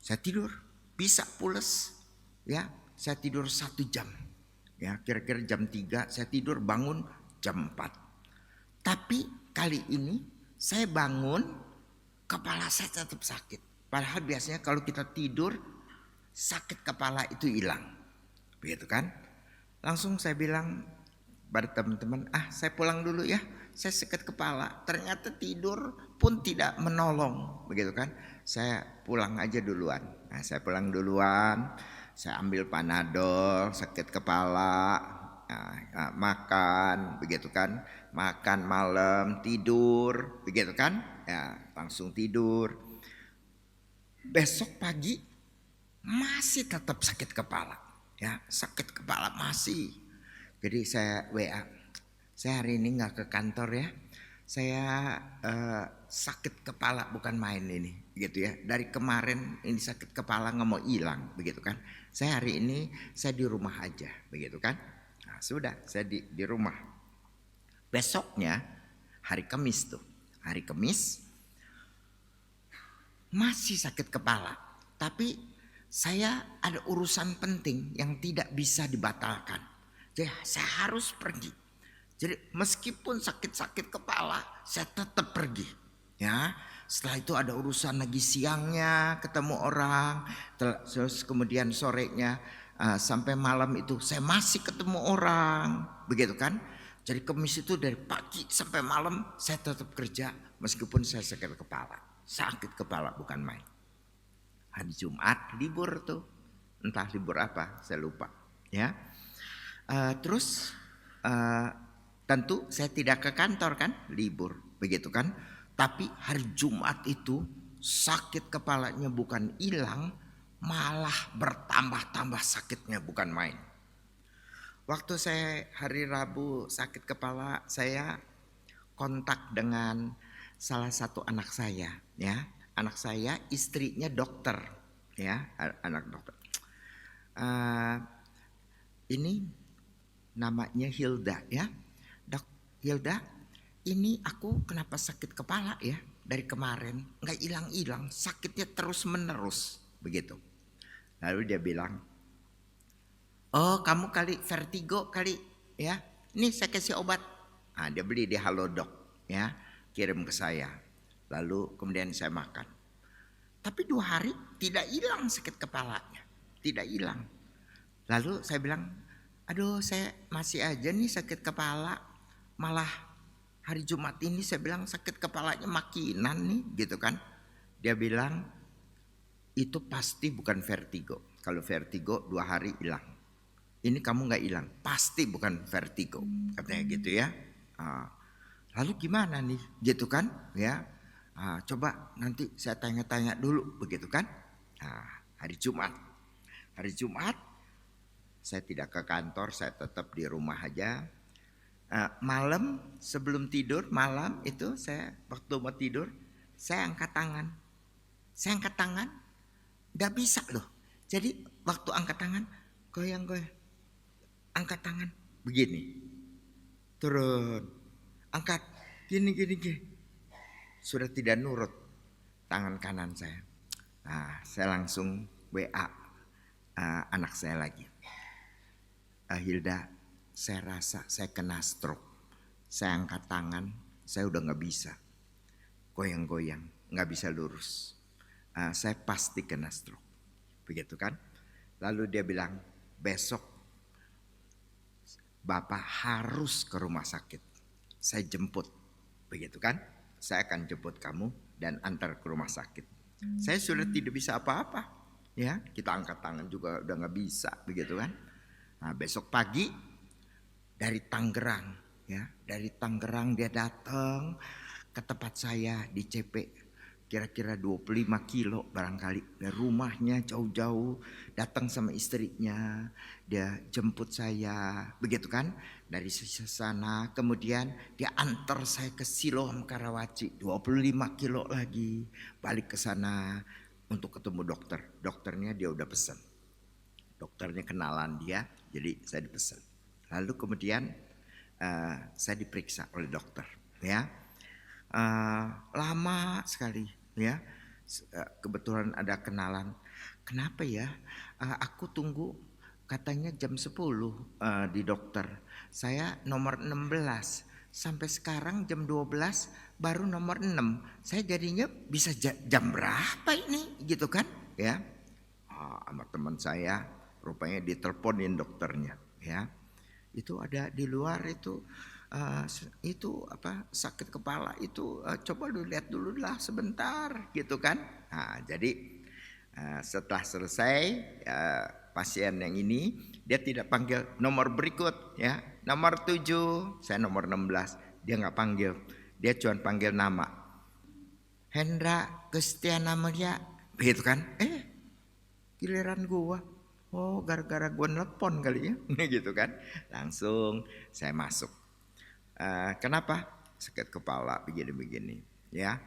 Saya tidur, bisa pules ya. Saya tidur 1 jam. Ya, kira-kira jam 3 saya tidur, bangun jam 4. Tapi kali ini saya bangun, kepala saya tetap sakit. Padahal biasanya kalau kita tidur, sakit kepala itu hilang. Begitu kan? Langsung saya bilang pada teman-teman, saya pulang dulu ya, saya sakit kepala. Ternyata tidur pun tidak menolong, begitu kan? Saya pulang aja duluan. Saya pulang duluan, saya ambil Panadol, sakit kepala, makan, begitu kan? Makan malam, tidur, begitu kan? Ya, langsung tidur. Besok pagi masih tetap sakit kepala, ya, sakit kepala masih. Jadi saya WA, saya hari ini nggak ke kantor ya, saya sakit kepala bukan main ini, gitu ya. Dari kemarin ini sakit kepala nggak mau hilang, begitu kan. Saya hari ini saya di rumah aja, begitu kan. Nah, sudah saya di rumah. Besoknya hari Kamis tuh, hari Kamis masih sakit kepala, tapi saya ada urusan penting yang tidak bisa dibatalkan. Jadi saya harus pergi. Jadi meskipun sakit-sakit kepala, saya tetap pergi. Ya, setelah itu ada urusan lagi siangnya, ketemu orang, terus kemudian sorenya sampai malam itu saya masih ketemu orang, begitu kan? Jadi Kamis itu dari pagi sampai malam saya tetap kerja meskipun saya sakit kepala. Sakit kepala bukan main. Hari Jumat libur tuh, entah libur apa, saya lupa. Ya. Terus tentu saya tidak ke kantor kan, libur, begitu kan. Tapi hari Jumat itu sakit kepalanya bukan hilang, malah bertambah-tambah sakitnya, bukan main. Waktu saya hari Rabu sakit kepala, saya kontak dengan salah satu anak saya, ya. Anak saya istrinya dokter, ya, anak dokter. Ini namanya Hilda ya. Dok Hilda, ini aku kenapa sakit kepala ya dari kemarin, nggak hilang-hilang, sakitnya terus menerus begitu. Lalu dia bilang, oh kamu kali vertigo kali ya, ini saya kasih obat. Dia beli di Halodoc ya, kirim ke saya. Lalu kemudian saya makan. Tapi 2 hari tidak hilang sakit kepalanya, tidak hilang. Lalu saya bilang, aduh saya masih aja nih sakit kepala, malah hari Jumat ini saya bilang sakit kepalanya makinan nih, gitu kan. Dia bilang, itu pasti bukan vertigo. Kalau vertigo 2 hari hilang. Ini kamu gak hilang, pasti bukan vertigo, katanya gitu ya. Lalu gimana nih, gitu kan ya. Coba nanti saya tanya-tanya dulu, begitu kan. Hari Jumat saya tidak ke kantor, saya tetap di rumah aja. Malam sebelum tidur, malam itu saya waktu mau tidur, saya angkat tangan, nggak bisa loh. Jadi waktu angkat tangan, goyang, angkat tangan begini, turun, angkat, gini. Sudah tidak nurut tangan kanan saya. Saya langsung WA anak saya lagi. Hilda, saya rasa saya kena stroke. Saya angkat tangan, saya udah gak bisa. Goyang-goyang, gak bisa lurus. Saya pasti kena stroke. Begitu kan? Lalu dia bilang, besok Bapak harus ke rumah sakit. Saya jemput. Begitu kan? Saya akan jemput kamu dan antar ke rumah sakit. Saya sudah tidak bisa apa-apa. Ya, kita angkat tangan juga udah gak bisa. Begitu kan? Besok pagi dari Tangerang, ya, dari Tangerang dia datang ke tempat saya di CP, kira-kira 25 kilo barangkali dari rumahnya jauh-jauh, datang sama istrinya, dia jemput saya, begitu kan, dari sana, kemudian dia antar saya ke Siloam Karawaci, 25 kilo lagi, balik ke sana untuk ketemu dokter. Dokternya dia udah pesan, dokternya kenalan dia, jadi saya dipesan. Lalu kemudian saya diperiksa oleh dokter, ya. Lama sekali, ya. Kebetulan ada kenalan. Kenapa ya? Aku tunggu katanya jam 10 di dokter. Saya nomor 16. Sampai sekarang jam 12 baru nomor 6. Saya jadinya bisa jam berapa ini gitu kan, ya. Sama teman saya rupanya diteleponin dokternya, ya. Itu ada di luar itu apa sakit kepala itu, coba lu lihat dulu lah sebentar gitu kan. Nah, jadi setelah selesai pasien yang ini dia tidak panggil nomor berikut, ya, nomor 7, saya nomor 16, dia nggak panggil, dia cuma panggil nama Hendra Gustiana Mulia, begitu kan. Giliran gua, oh gara-gara gua nelpon kali ya, gitu kan. Langsung saya masuk. Kenapa? Sakit kepala begini-begini, ya.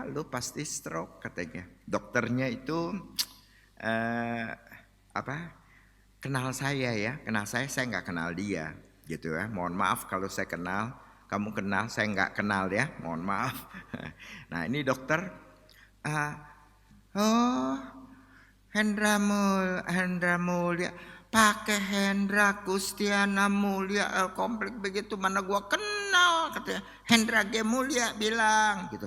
Lu pasti stroke katanya. Dokternya itu kenal saya ya, kenal saya nggak kenal dia, gitu ya. Mohon maaf kalau saya kenal, kamu kenal, saya nggak kenal ya, mohon maaf. Nah ini dokter, Hendra Mulia, pakai Hendra Gustiana Mulia komplit begitu, mana gua kenal, katanya Hendra G Mulia bilang gitu.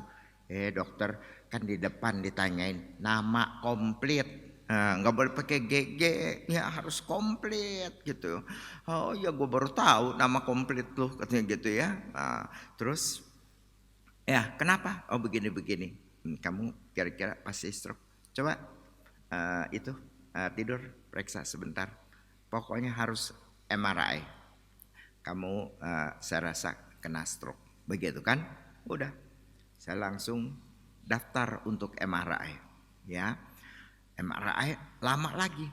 Dokter kan di depan ditanyain nama komplit, nggak boleh pakai GG, ya harus komplit gitu. Oh ya gua baru tahu nama komplit lu, katanya gitu ya. Terus ya kenapa? Oh begini, kamu kira-kira pasti stroke, coba tidur periksa sebentar. Pokoknya harus MRI. Kamu saya rasa kena stroke. Begitu kan? Udah. Saya langsung daftar untuk MRI. Ya. MRI lama lagi.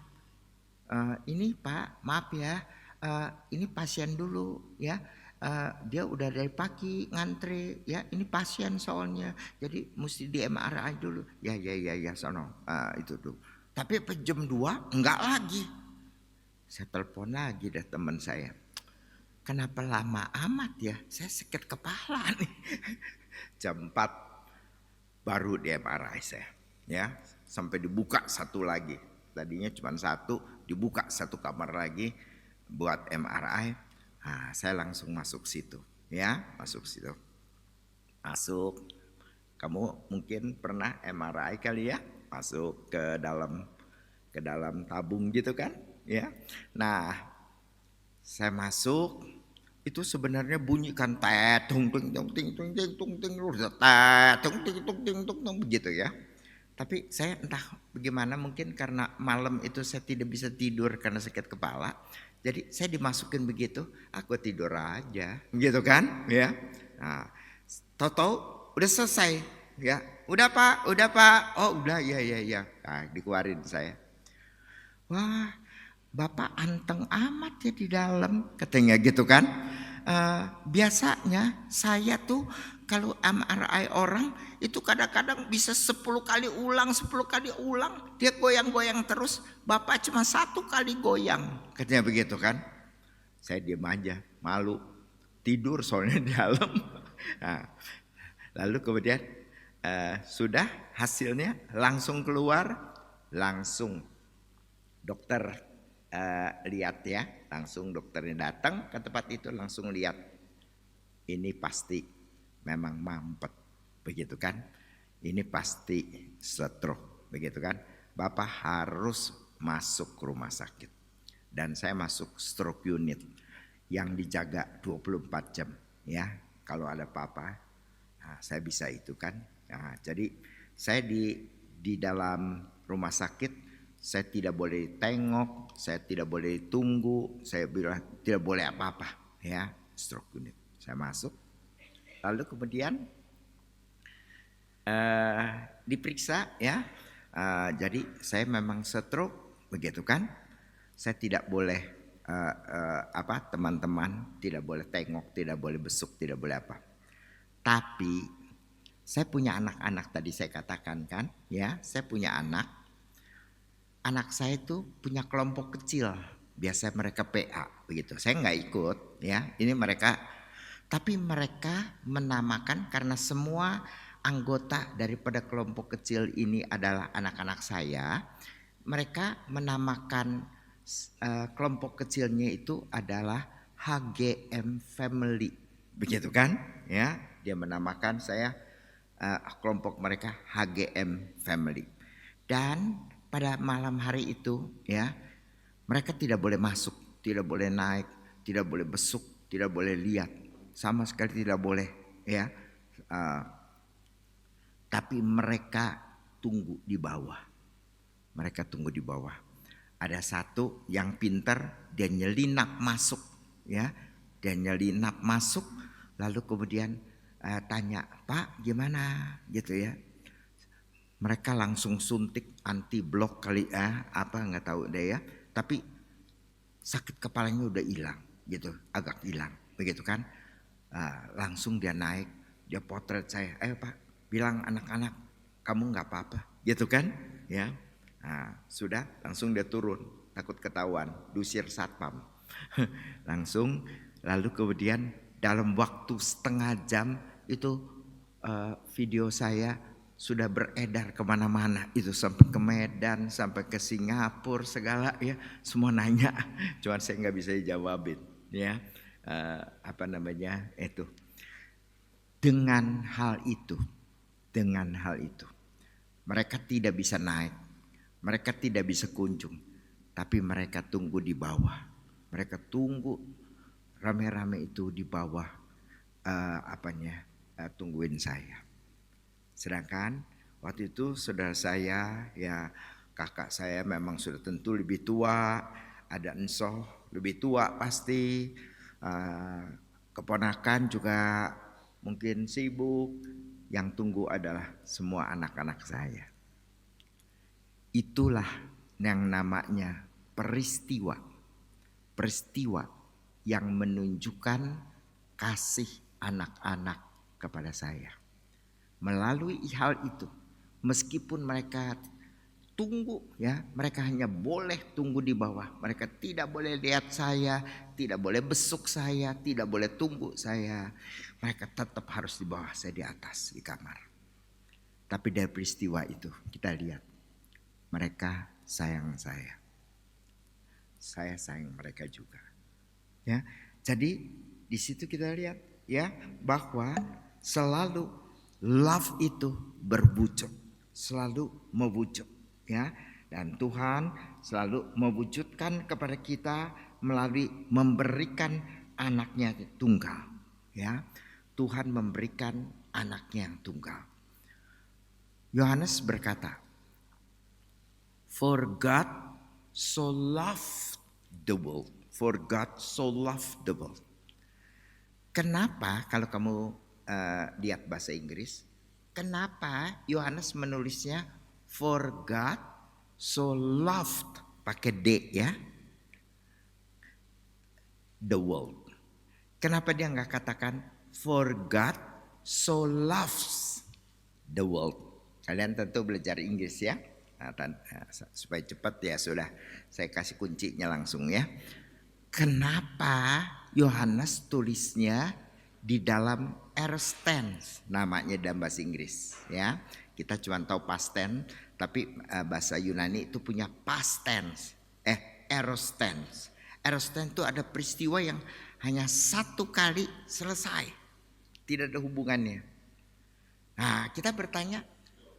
Ini Pak, maaf ya. Ini pasien dulu ya. Dia udah dari pagi ngantri ya. Ini pasien soalnya. Jadi mesti di MRI dulu. Ya sono. Itu tuh. Tapi jam 2 enggak lagi. Saya telepon lagi deh teman saya. Kenapa lama amat ya? Saya sakit kepala nih. Jam 4 baru di MRI saya. Ya, sampai dibuka satu lagi. Tadinya cuma satu, dibuka satu kamar lagi buat MRI. Saya langsung masuk situ. Ya, masuk situ. Masuk. Kamu mungkin pernah MRI kali ya? Masuk ke dalam tabung gitu kan? Ya, nah saya masuk itu sebenarnya bunyi kan tung begitu ya. Tapi saya entah bagaimana, mungkin karena malam itu saya tidak bisa tidur karena sakit kepala, jadi saya dimasukin begitu, aku tidur aja, gitu kan? Ya, nah, tahu-tahu udah selesai, ya, udah pak, oh udah ya, nah, dikeluarin saya. Wah, Bapak anteng amat ya di dalam, katanya gitu kan. Biasanya saya tuh kalau MRI orang itu kadang-kadang bisa 10 kali ulang, dia goyang-goyang terus. Bapak cuma 1 kali goyang, katanya begitu kan. Saya diam aja, malu, tidur soalnya di dalam. Nah, lalu kemudian sudah hasilnya langsung keluar, langsung dokter lihat ya, langsung dokternya datang ke tempat itu, langsung lihat ini pasti memang mampet, begitu kan, ini pasti stroke, begitu kan. Bapak harus masuk ke rumah sakit, dan saya masuk stroke unit yang dijaga 24 jam ya, kalau ada apa-apa saya bisa itu kan. Nah, jadi saya di dalam rumah sakit Saya tidak boleh tengok, saya tidak boleh tunggu, saya bilang tidak boleh apa-apa, ya, stroke unit. Saya masuk, lalu kemudian diperiksa, ya. Jadi saya memang stroke, begitu kan? Saya tidak boleh teman-teman tidak boleh tengok, tidak boleh besuk, tidak boleh apa. Tapi saya punya anak-anak, tadi saya katakan kan, ya, saya punya anak. Anak saya itu punya kelompok kecil, biasa mereka PA begitu. Saya nggak ikut, ya. Ini mereka, tapi mereka menamakan karena semua anggota daripada kelompok kecil ini adalah anak-anak saya. Mereka menamakan kelompok kecilnya itu adalah HGM Family, begitu kan? Ya, dia menamakan saya kelompok mereka HGM Family. Dan pada malam hari itu, ya, mereka tidak boleh masuk, tidak boleh naik, tidak boleh besuk, tidak boleh lihat, sama sekali tidak boleh, ya. Tapi mereka tunggu di bawah. Mereka tunggu di bawah. Ada satu yang pintar, dia nyelinap masuk, ya, dia nyelinap masuk, lalu kemudian tanya, Pak, gimana, gitu ya. Mereka langsung suntik anti blok kali, nggak tahu deh ya. Tapi sakit kepalanya udah hilang, gitu, agak hilang, begitu kan? Langsung dia naik, dia potret saya, ayo Pak, bilang anak-anak, kamu nggak apa-apa, gitu kan? Ya, sudah, langsung dia turun, takut ketahuan, diusir satpam, langsung. Lalu kemudian dalam waktu setengah jam itu video saya sudah beredar kemana-mana, itu sampai ke Medan, sampai ke Singapura segala, ya, semua nanya, cuman saya nggak bisa dijawabin, ya. Itu. Dengan hal itu, mereka tidak bisa naik, mereka tidak bisa kunjung, tapi mereka tunggu di bawah, mereka tunggu rame-rame itu di bawah, tungguin saya. Sedangkan waktu itu saudara saya, ya, kakak saya memang sudah tentu lebih tua, ada ensoh lebih tua pasti, keponakan juga mungkin sibuk, yang tunggu adalah semua anak-anak saya. Itulah yang namanya peristiwa yang menunjukkan kasih anak-anak kepada saya. Melalui hal itu, meskipun mereka tunggu, ya, mereka hanya boleh tunggu di bawah. Mereka tidak boleh lihat saya, tidak boleh besuk saya, tidak boleh tunggu saya. Mereka tetap harus di bawah, saya di atas di kamar. Tapi dari peristiwa itu kita lihat, mereka sayang saya. Saya sayang mereka juga. Ya, jadi di situ kita lihat, ya, bahwa selalu love itu berbujuk, selalu mewujud, ya, dan Tuhan selalu mewujudkan kepada kita melalui memberikan anaknya tunggal, ya. Tuhan memberikan anaknya yang tunggal. Yohanes berkata, "For God so loved the world, for God so loved the world." Kenapa kalau kamu lihat bahasa Inggris, kenapa Yohanes menulisnya for God so loved, pakai D, ya, the world. Kenapa dia nggak katakan for God so loves the world? Kalian tentu belajar Inggris, ya, supaya cepat, ya, sudah saya kasih kuncinya langsung, ya. Kenapa Yohanes tulisnya di dalam aorist tense, namanya dalam bahasa Inggris, ya. Kita cuma tahu past tense, tapi bahasa Yunani itu punya past tense, aorist tense. Aorist tense itu ada peristiwa yang hanya satu kali selesai, tidak ada hubungannya. Nah, kita bertanya,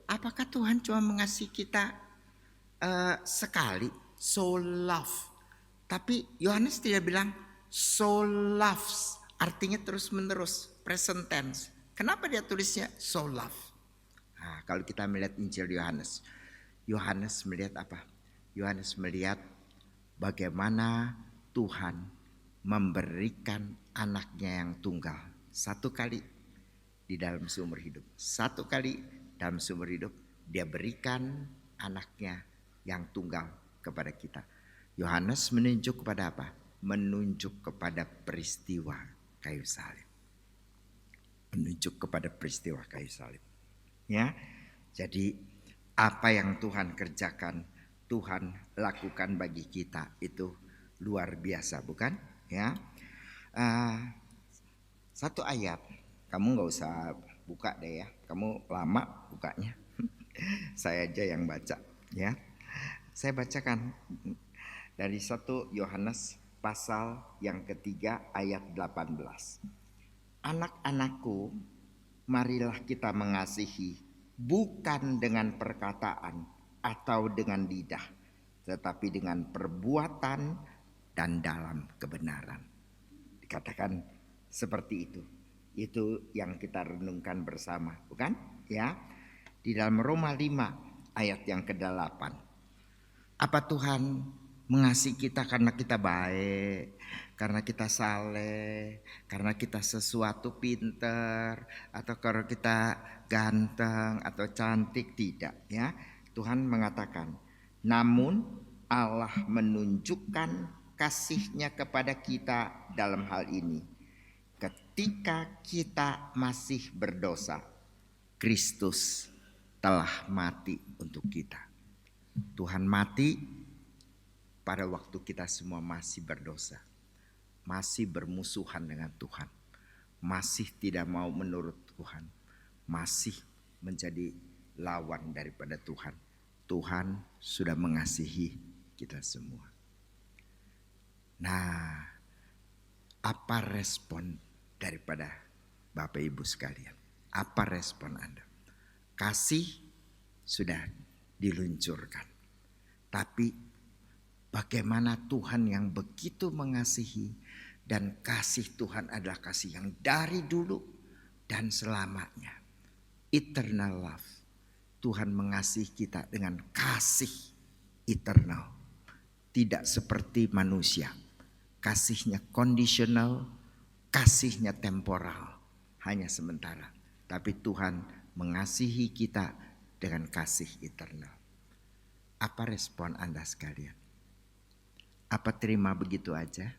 apakah Tuhan cuma mengasihi kita sekali, so love? Tapi Yohanes tidak bilang so loves, artinya terus menerus, present tense. Kenapa dia tulisnya so love? Nah, kalau kita melihat Injil Yohanes, Yohanes melihat apa? Yohanes melihat bagaimana Tuhan memberikan anaknya yang tunggal satu kali di dalam seumur hidup. Satu kali dalam seumur hidup dia berikan anaknya yang tunggal kepada kita. Yohanes menunjuk kepada apa? Menunjuk kepada peristiwa kayu salib. Menunjuk kepada peristiwa kayu salib. Ya. Jadi apa yang Tuhan kerjakan, Tuhan lakukan bagi kita itu luar biasa, bukan? Ya. Satu ayat, kamu nggak usah buka deh ya, kamu lama bukanya. Saya aja yang baca, ya. Saya bacakan dari 1 Yohanes pasal yang ketiga ayat 18. Anak-anakku, marilah kita mengasihi, bukan dengan perkataan atau dengan lidah, tetapi dengan perbuatan dan dalam kebenaran. Dikatakan seperti itu. Itu yang kita renungkan bersama, bukan? Ya. Di dalam Roma 5 ayat yang ke-8. Apa Tuhan mengasihi kita karena kita baik, karena kita saleh, karena kita sesuatu pinter, atau karena kita ganteng atau cantik? Tidak, ya. Tuhan mengatakan, namun Allah menunjukkan kasih-Nya kepada kita dalam hal ini. Ketika kita masih berdosa, Kristus telah mati untuk kita. Tuhan mati pada waktu kita semua masih berdosa, masih bermusuhan dengan Tuhan, masih tidak mau menurut Tuhan, masih menjadi lawan daripada Tuhan. Tuhan sudah mengasihi kita semua. Nah, apa respon daripada Bapak Ibu sekalian? Apa respon Anda? Kasih sudah diluncurkan, tapi bagaimana Tuhan yang begitu mengasihi, dan kasih Tuhan adalah kasih yang dari dulu dan selamanya. Eternal love. Tuhan mengasihi kita dengan kasih eternal. Tidak seperti manusia. Kasihnya kondisional, kasihnya temporal, hanya sementara. Tapi Tuhan mengasihi kita dengan kasih eternal. Apa respon Anda sekalian? Apa terima begitu aja?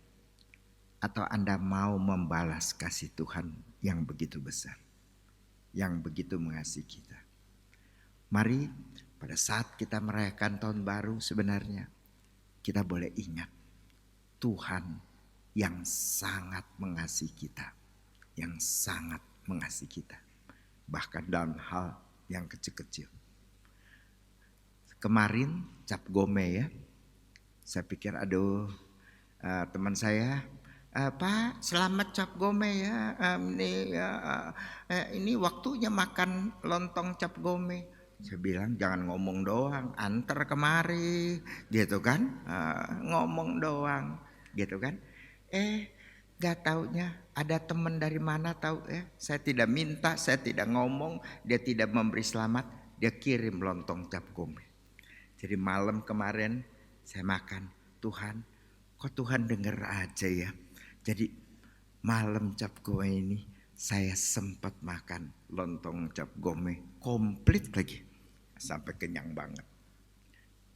Atau Anda mau membalas kasih Tuhan yang begitu besar, yang begitu mengasihi kita? Mari pada saat kita merayakan tahun baru, sebenarnya kita boleh ingat Tuhan yang sangat mengasihi kita, yang sangat mengasihi kita, bahkan dalam hal yang kecil-kecil. Kemarin Cap Gome ya, saya pikir aduh teman saya, Pak selamat Cap Gome ya, ini waktunya makan lontong Cap Gome. Saya bilang jangan ngomong doang, antar kemari gitu kan, ngomong doang gitu kan. Gak taunya ada teman dari mana tahu saya tidak minta, saya tidak ngomong, dia tidak memberi selamat, dia kirim lontong Cap Gome. Jadi malam kemarin saya makan, Tuhan kok Tuhan denger aja ya. Jadi malam Cap Gome ini saya sempat makan lontong Cap Gome komplit lagi, sampai kenyang banget.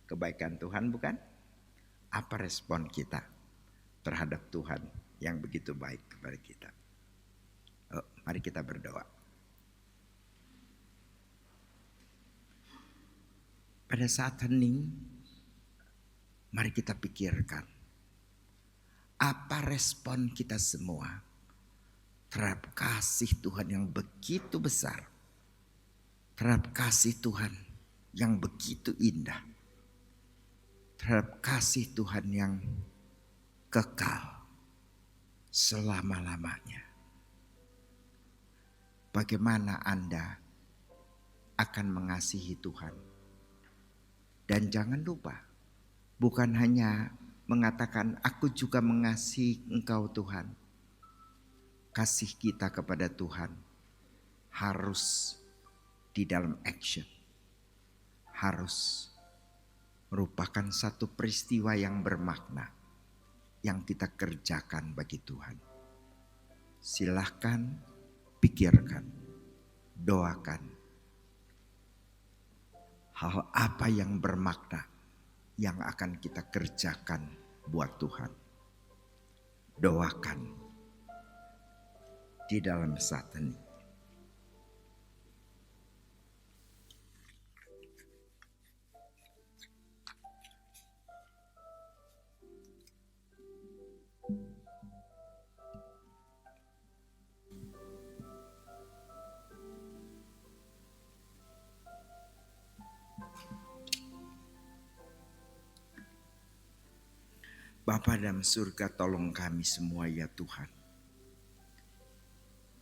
Kebaikan Tuhan bukan? Apa respon kita terhadap Tuhan yang begitu baik kepada kita? Mari kita berdoa. Pada saat hening, mari kita pikirkan apa respon kita semua terhadap kasih Tuhan yang begitu besar, terhadap kasih Tuhan yang begitu indah, terhadap kasih Tuhan yang kekal selama-lamanya. Bagaimana Anda akan mengasihi Tuhan? Dan jangan lupa, bukan hanya mengatakan aku juga mengasihi Engkau Tuhan. Kasih kita kepada Tuhan harus di dalam action, harus merupakan satu peristiwa yang bermakna yang kita kerjakan bagi Tuhan. Silahkan pikirkan, doakan hal apa yang bermakna yang akan kita kerjakan buat Tuhan. Doakan di dalam saat ini. Bapa dalam surga, tolong kami semua ya Tuhan.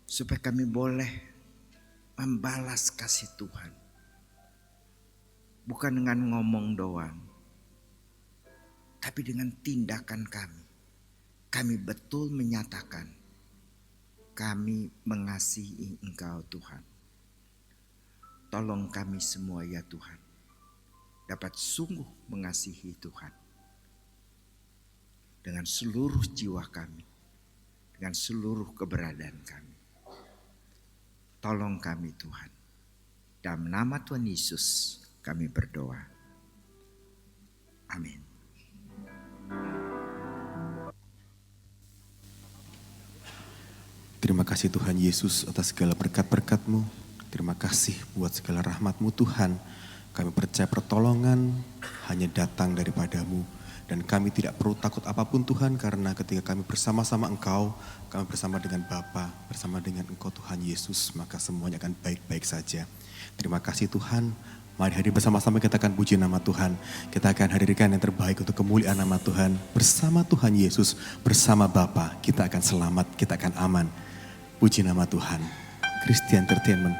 Supaya kami boleh membalas kasih Tuhan. Bukan dengan ngomong doang, tapi dengan tindakan kami. Kami betul menyatakan kami mengasihi Engkau Tuhan. Tolong kami semua ya Tuhan, dapat sungguh mengasihi Tuhan. Dengan seluruh jiwa kami, dengan seluruh keberadaan kami. Tolong kami Tuhan. Dalam nama Tuhan Yesus kami berdoa. Amin. Terima kasih Tuhan Yesus atas segala berkat-berkat-Mu. Terima kasih buat segala rahmat-Mu Tuhan. Kami percaya pertolongan hanya datang daripada-Mu. Dan kami tidak perlu takut apapun Tuhan, karena ketika kami bersama-sama Engkau, kami bersama dengan Bapa, bersama dengan Engkau Tuhan Yesus, maka semuanya akan baik-baik saja. Terima kasih Tuhan. Mari hadir bersama-sama kita akan puji nama Tuhan. Kita akan hadirkan yang terbaik untuk kemuliaan nama Tuhan. Bersama Tuhan Yesus, bersama Bapa, kita akan selamat, kita akan aman. Puji nama Tuhan. Christian Entertainment.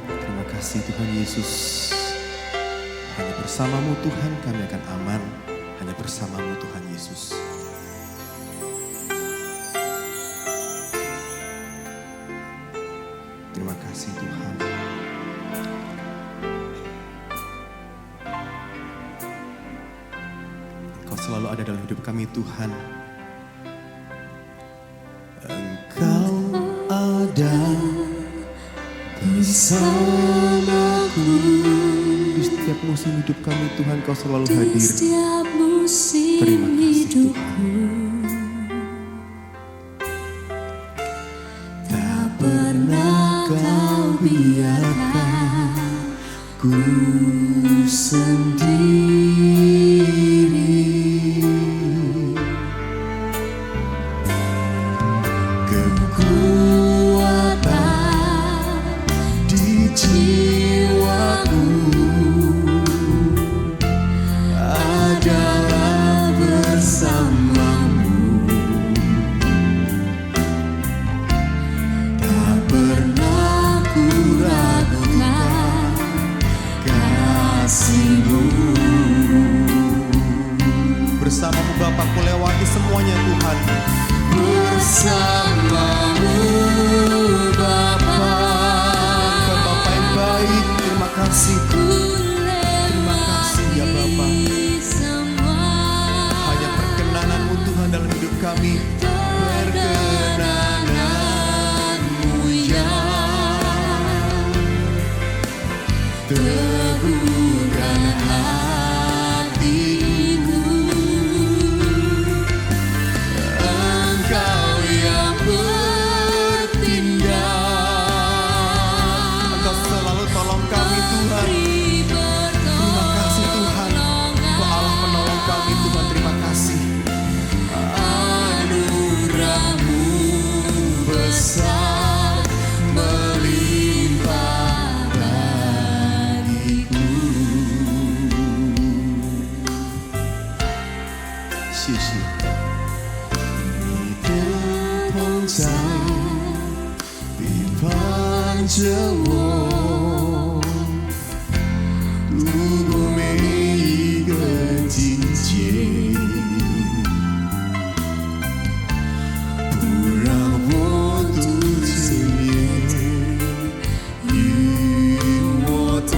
Terima kasih Tuhan Yesus. Hanya bersama-Mu Tuhan kami akan aman. Hanya bersama-Mu Tuhan Yesus. Terima kasih Tuhan. Engkau selalu ada dalam hidup kami Tuhan. Engkau ada bersamaku. Di setiap musim hidup kami Tuhan, Kau selalu hadir. Setiap musim Terima kasih hidupku, tak pernah Kau biarkan ku sendiri. Kekuatan di jiwaku adalah bersamamu. Tak pernah ku ragukan kasih-Mu. Bersama-Mu Bapa, ku lewati semuanya Tuhan. Bersama-Mu Bapa, Engkau Bapa yang baik, terima kasih. terima kasih ya Bapa. Hanya perkenanan-Mu Tuhan dalam hidup kami. Perkenanan-Mu yang teguhkan hatiku. Engkau yang bertindak, Engkau selalu tolong kami Tuhan. Terima kasih Tuhan. Engkau Allah penolong kami Tuhan. Terima kasih. anugerah-Mu besar melimpah bagiku. 谢谢。你的同在陪伴着我，度过每一个季节，不让我独自面，与我同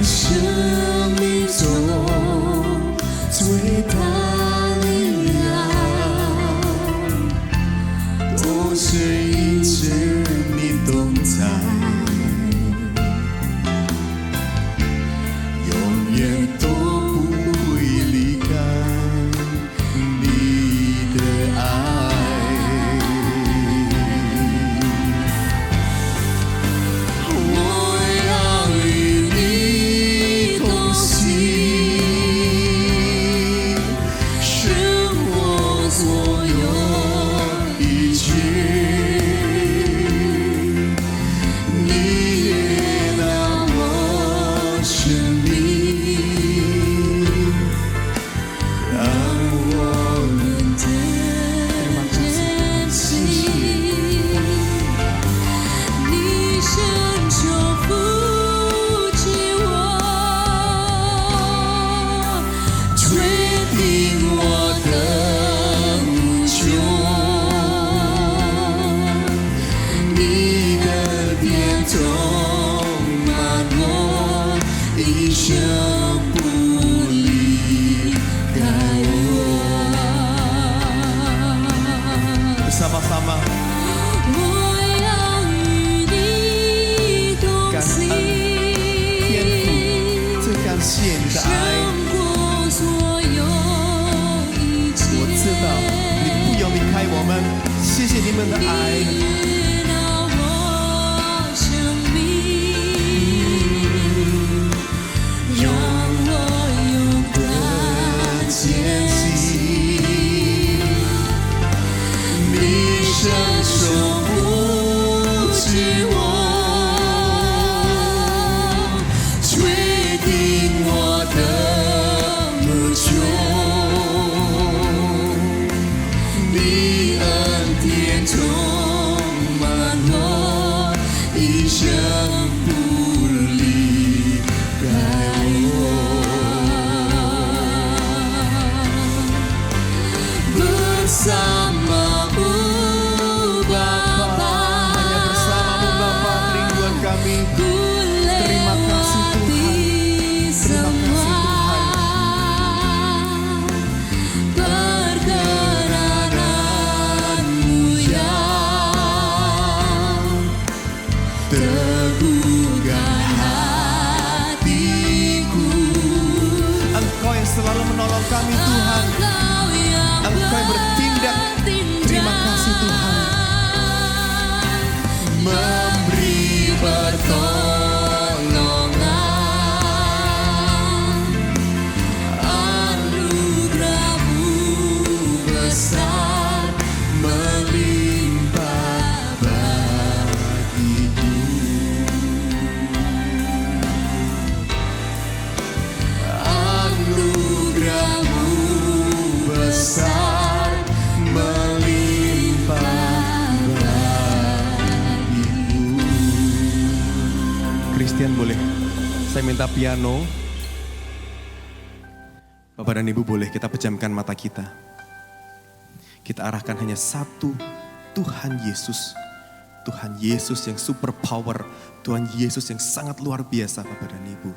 生命中最大力量，都是因着你同在，永远都不会离开你的爱。我要与你同行，生活所有一切，你也让我生命，让我们珍惜。你伸手扶起我，确定我的无穷，你的点充满我，一生不离开我。 Bersama-sama 我要与你同感行，天父，最感谢你的爱。胜过所有一切。我知道你不要离开我们，谢谢你们的爱。你让我生命，让我勇敢前行。你伸手扶起我，确定我的无穷。你恩典充满我，一生不离开我。Bersamamu Bapa, Hanya bersamamu Bapa, kerinduan kami. ku Terima kasih lewati semua perkenananmu yang teguhkan hatiku. Engkau yang selalu menolong kami Tuhan. Engkau yang bertindak. Terima kasih Tuhan. Memberi pertolongan, anugerah-Mu besar melimpah bagiku. Anugerah-Mu besar melimpah bagiku. Christian boleh, saya minta piano. Bapak dan Ibu boleh kita pejamkan mata kita. Kita arahkan hanya satu, Tuhan Yesus. Tuhan Yesus yang super power, Tuhan Yesus yang sangat luar biasa Bapak dan Ibu.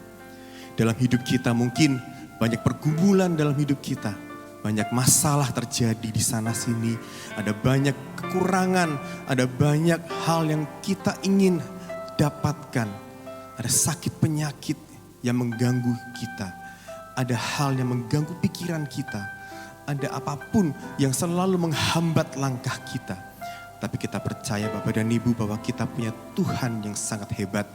Dalam hidup kita mungkin banyak pergumulan dalam hidup kita. Banyak masalah terjadi di sana sini. Ada banyak kekurangan, ada banyak hal yang kita ingin dapatkan. Ada sakit penyakit yang mengganggu kita. Ada hal yang mengganggu pikiran kita. Ada apapun yang selalu menghambat langkah kita. Tapi kita percaya Bapak dan Ibu bahwa kita punya Tuhan yang sangat hebat.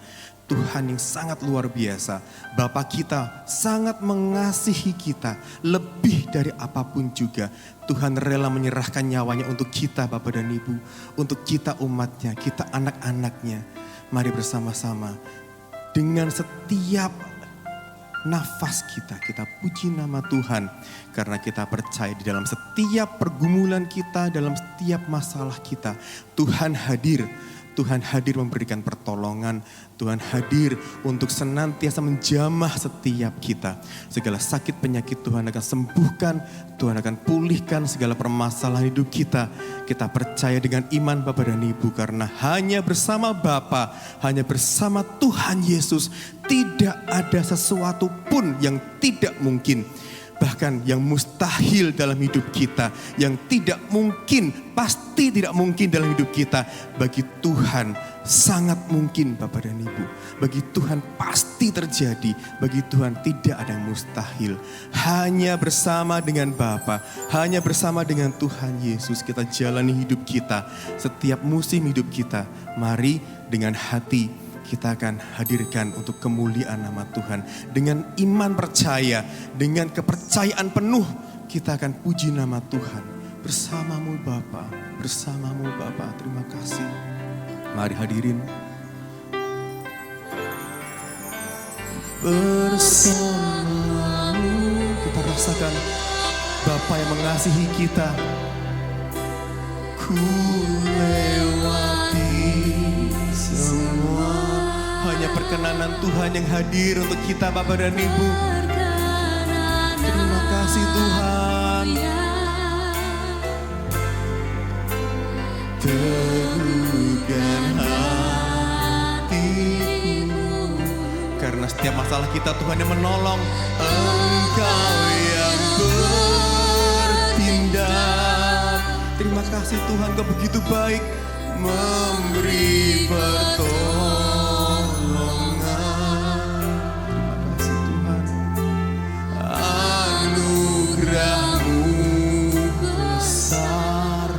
Tuhan yang sangat luar biasa. Bapa kita sangat mengasihi kita. Lebih dari apapun juga. Tuhan rela menyerahkan nyawanya untuk kita Bapak dan Ibu. Untuk kita umatnya, kita anak-anaknya. Mari bersama-sama. Dengan setiap nafas kita puji nama Tuhan. Karena kita percaya di dalam setiap pergumulan kita, dalam setiap masalah kita, Tuhan hadir. Tuhan hadir memberikan pertolongan. Tuhan hadir untuk senantiasa menjamah setiap kita. Segala sakit penyakit Tuhan akan sembuhkan. Tuhan akan pulihkan segala permasalahan hidup kita. Kita percaya dengan iman Bapak dan Ibu, karena hanya bersama Bapa, hanya bersama Tuhan Yesus, tidak ada sesuatu pun yang tidak mungkin. Bahkan yang mustahil dalam hidup kita, yang tidak mungkin, pasti tidak mungkin dalam hidup kita, bagi Tuhan sangat mungkin Bapak dan Ibu. Bagi Tuhan pasti terjadi, bagi Tuhan tidak ada yang mustahil. Hanya bersama dengan Bapa, hanya bersama dengan Tuhan Yesus kita jalani hidup kita, setiap musim hidup kita. Mari dengan hati kita akan hadirkan untuk kemuliaan nama Tuhan. Dengan iman percaya, dengan kepercayaan penuh, kita akan puji nama Tuhan. Bersamamu Bapa, bersamamu Bapa, terima kasih. Mari hadirin. Bersamamu, kita rasakan Bapa yang mengasihi kita. Ku lewati semua, hanya perkenanan Tuhan yang hadir untuk kita Bapak dan Ibu. Terima kasih Tuhan. Teguhkan hatiku, karena setiap masalah kita Tuhan yang menolong. Engkau yang bertindak. Terima kasih Tuhan, Kau begitu baik memberi pertolongan. Terima kasih Tuhan. Anugerah-Mu besar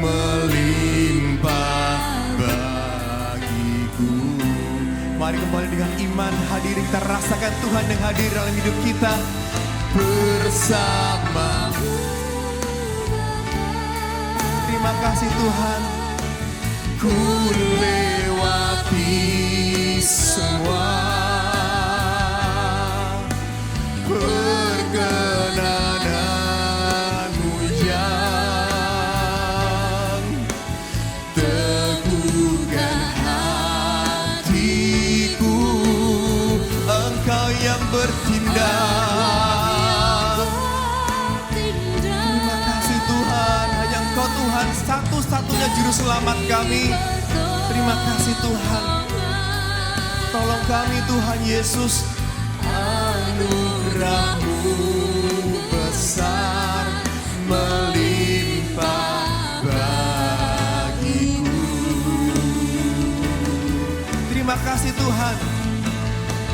melimpah bagiku. Mari kembali dengan iman hadir, kita rasakan Tuhan yang hadir dalam hidup kita. Bersama-Mu. Terima kasih Tuhan. Ku lewati semua perkenanan-Mu yang teguhkan hatiku. Engkau yang bertindak. Terima kasih Tuhan, hanya Engkau Tuhan satu-satunya juru selamat kami. Terima kasih Tuhan. Tolong kami Tuhan Yesus. Anugerah-Mu besar melimpah bagiku. Terima kasih Tuhan.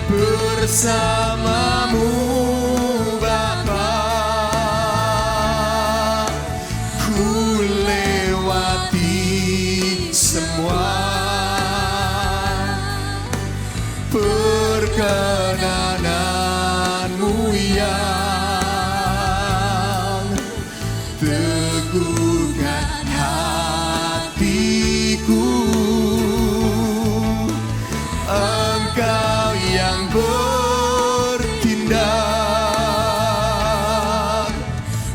Bersama-Mu Bapa, ku lewati semua perkenanan-Mu yang teguhkan hatiku. Engkau yang bertindak,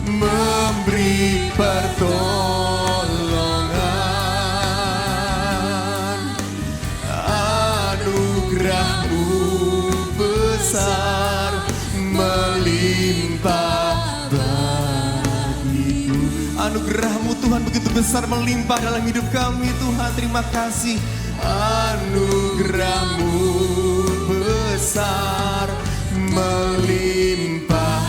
memberi pertolongan. Anugerah-Mu besar melimpah bagiku. Anugerah-Mu Tuhan begitu besar melimpah dalam hidup kami Tuhan. Terima kasih. Anugerah-Mu besar melimpah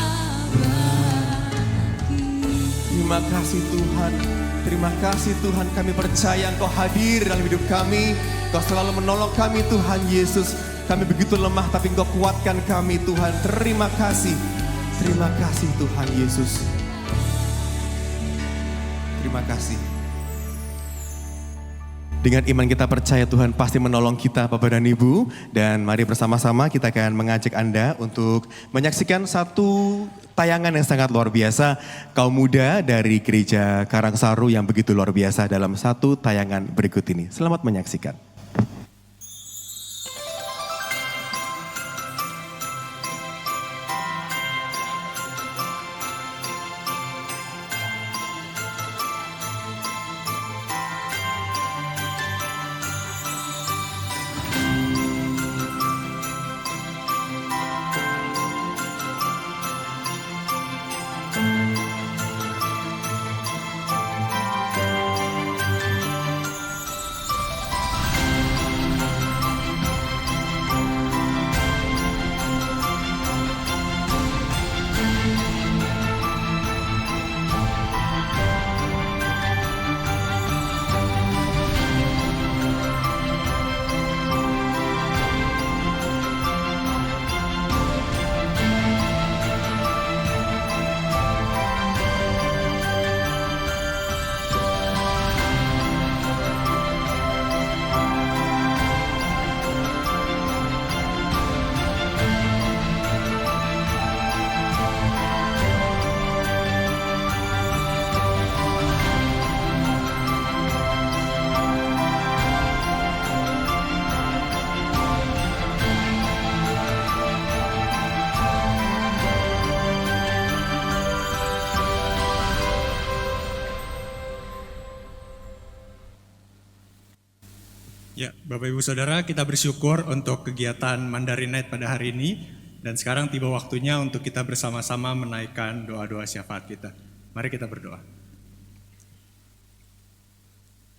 bagiku. Terima kasih Tuhan. Terima kasih Tuhan, kami percaya Engkau hadir dalam hidup kami. Engkau selalu menolong kami Tuhan Yesus. Kami begitu lemah tapi Engkau kuatkan kami Tuhan. Terima kasih. Terima kasih Tuhan Yesus. Terima kasih. Dengan iman kita percaya Tuhan pasti menolong kita Bapak dan Ibu. Dan mari bersama-sama kita akan mengajak Anda untuk menyaksikan satu tayangan yang sangat luar biasa. Kaum muda dari Gereja Karangsaru yang begitu luar biasa dalam satu tayangan berikut ini. Selamat menyaksikan. Ya, Bapak Ibu Saudara, kita bersyukur untuk kegiatan Mandarin Night pada hari ini. Dan sekarang tiba waktunya untuk kita bersama-sama menaikkan doa-doa syafaat kita. Mari kita berdoa.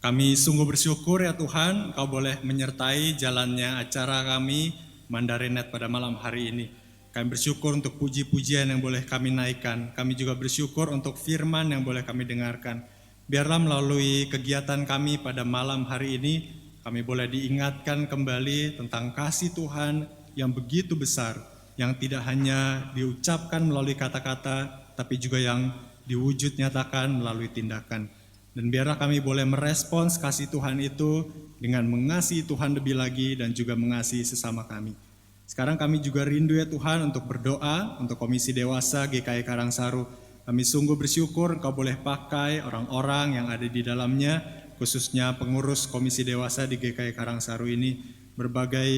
Kami sungguh bersyukur ya Tuhan, Kau boleh menyertai jalannya acara kami Mandarin Night pada malam hari ini. Kami bersyukur untuk puji-pujian yang boleh kami naikkan. Kami juga bersyukur untuk firman yang boleh kami dengarkan. Biarlah melalui kegiatan kami pada malam hari ini, kami boleh diingatkan kembali tentang kasih Tuhan yang begitu besar, yang tidak hanya diucapkan melalui kata-kata, tapi juga yang diwujud nyatakan melalui tindakan. Dan biarlah kami boleh merespons kasih Tuhan itu dengan mengasihi Tuhan lebih lagi dan juga mengasihi sesama kami. Sekarang kami juga rindu ya Tuhan untuk berdoa untuk Komisi Dewasa GKI Karangsaru. Kami sungguh bersyukur Engkau boleh pakai orang-orang yang ada di dalamnya, khususnya pengurus Komisi Dewasa di GKI Karangsaru ini. Berbagai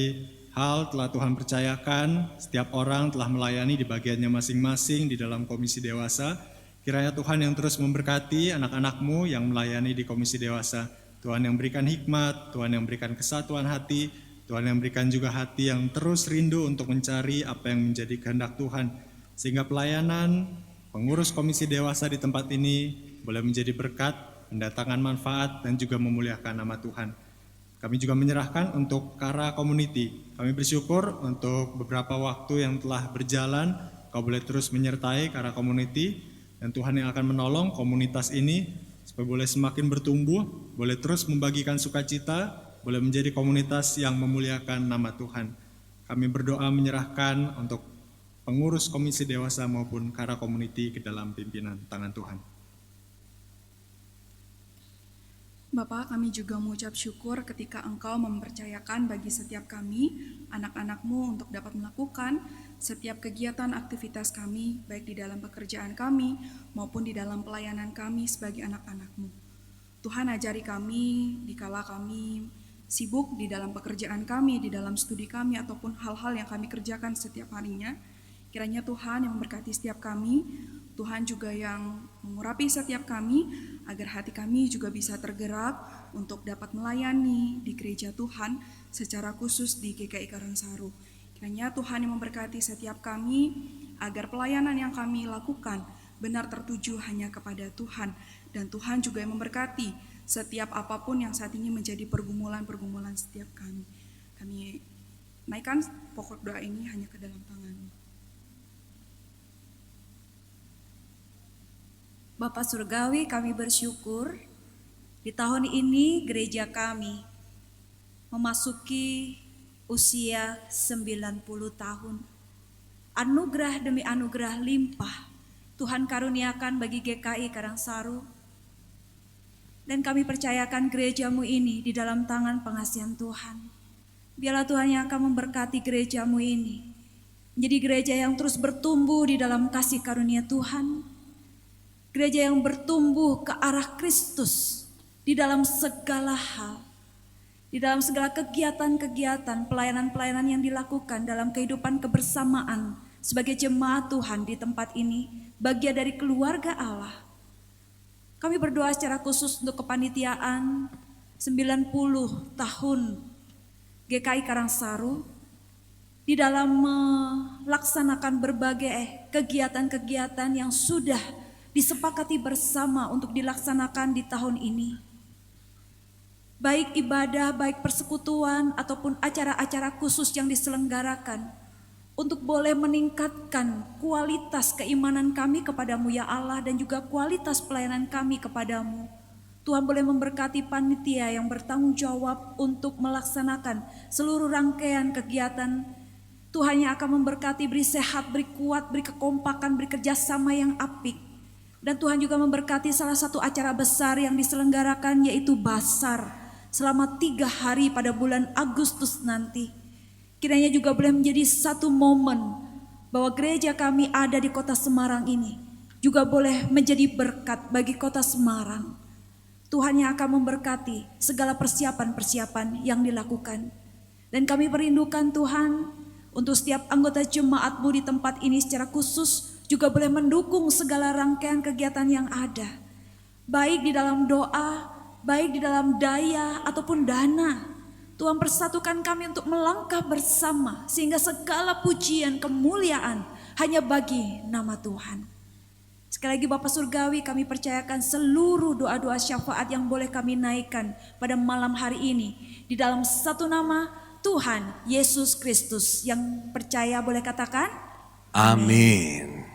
hal telah Tuhan percayakan, setiap orang telah melayani di bagiannya masing-masing di dalam Komisi Dewasa. Kiranya Tuhan yang terus memberkati anak-anak-Mu yang melayani di Komisi Dewasa. Tuhan yang berikan hikmat, Tuhan yang berikan kesatuan hati, Tuhan yang berikan juga hati yang terus rindu untuk mencari apa yang menjadi kehendak Tuhan. Sehingga pelayanan pengurus Komisi Dewasa di tempat ini boleh menjadi berkat, mendatangkan manfaat dan juga memuliakan nama Tuhan. Kami juga menyerahkan untuk Kara Community. Kami bersyukur untuk beberapa waktu yang telah berjalan, Kau boleh terus menyertai Kara Community. Dan Tuhan yang akan menolong komunitas ini supaya boleh semakin bertumbuh, boleh terus membagikan sukacita, boleh menjadi komunitas yang memuliakan nama Tuhan. Kami berdoa menyerahkan untuk pengurus Komisi Dewasa maupun Kara Community ke dalam pimpinan tangan Tuhan. Bapak, kami juga mengucap syukur ketika Engkau mempercayakan bagi setiap kami, anak-anak-Mu, untuk dapat melakukan setiap kegiatan aktivitas kami, baik di dalam pekerjaan kami maupun di dalam pelayanan kami sebagai anak-anak-Mu. Tuhan ajari kami, dikala kami sibuk di dalam pekerjaan kami, di dalam studi kami, ataupun hal-hal yang kami kerjakan setiap harinya, kiranya Tuhan yang memberkati setiap kami, Tuhan juga yang mengurapi setiap kami, agar hati kami juga bisa tergerak untuk dapat melayani di gereja Tuhan secara khusus di GKI Karangsaru. Kiranya Tuhan yang memberkati setiap kami, agar pelayanan yang kami lakukan benar tertuju hanya kepada Tuhan. Dan Tuhan juga yang memberkati setiap apapun yang saat ini menjadi pergumulan-pergumulan setiap kami. Kami naikkan pokok doa ini hanya ke dalam tangan-Mu. Bapak Surgawi, kami bersyukur di tahun ini gereja kami memasuki usia 90 tahun. Anugerah demi anugerah limpah Tuhan karuniakan bagi GKI Karangsaru. Dan kami percayakan gereja-Mu ini di dalam tangan pengasihan Tuhan. Biarlah Tuhan yang akan memberkati gereja-Mu ini menjadi gereja yang terus bertumbuh di dalam kasih karunia Tuhan. Gereja yang bertumbuh ke arah Kristus di dalam segala hal, di dalam segala kegiatan-kegiatan, pelayanan-pelayanan yang dilakukan dalam kehidupan kebersamaan sebagai jemaat Tuhan di tempat ini, bagian dari keluarga Allah. Kami berdoa secara khusus untuk kepanitiaan 90 tahun GKI Karangsaru di dalam melaksanakan berbagai kegiatan-kegiatan yang sudah disepakati bersama untuk dilaksanakan di tahun ini. Baik ibadah, baik persekutuan, ataupun acara-acara khusus yang diselenggarakan untuk boleh meningkatkan kualitas keimanan kami kepadamu ya Allah dan juga kualitas pelayanan kami kepadamu. Tuhan boleh memberkati panitia yang bertanggung jawab untuk melaksanakan seluruh rangkaian kegiatan. Tuhan yang akan memberkati, beri sehat, beri kuat, beri kekompakan, beri kerjasama yang apik. Dan Tuhan juga memberkati salah satu acara besar yang diselenggarakan, yaitu Basar selama 3 hari pada bulan Agustus nanti. Kiranya juga boleh menjadi satu momen bahwa gereja kami ada di kota Semarang ini juga boleh menjadi berkat bagi kota Semarang. Tuhan yang akan memberkati segala persiapan-persiapan yang dilakukan. Dan kami merindukan Tuhan untuk setiap anggota jemaat-Mu di tempat ini secara khusus juga boleh mendukung segala rangkaian kegiatan yang ada, baik di dalam doa, baik di dalam daya ataupun dana. Tuhan persatukan kami untuk melangkah bersama sehingga segala pujian kemuliaan hanya bagi nama Tuhan. Sekali lagi Bapa Surgawi, kami percayakan seluruh doa-doa syafaat yang boleh kami naikkan pada malam hari ini di dalam satu nama Tuhan Yesus Kristus. Yang percaya boleh katakan Amin.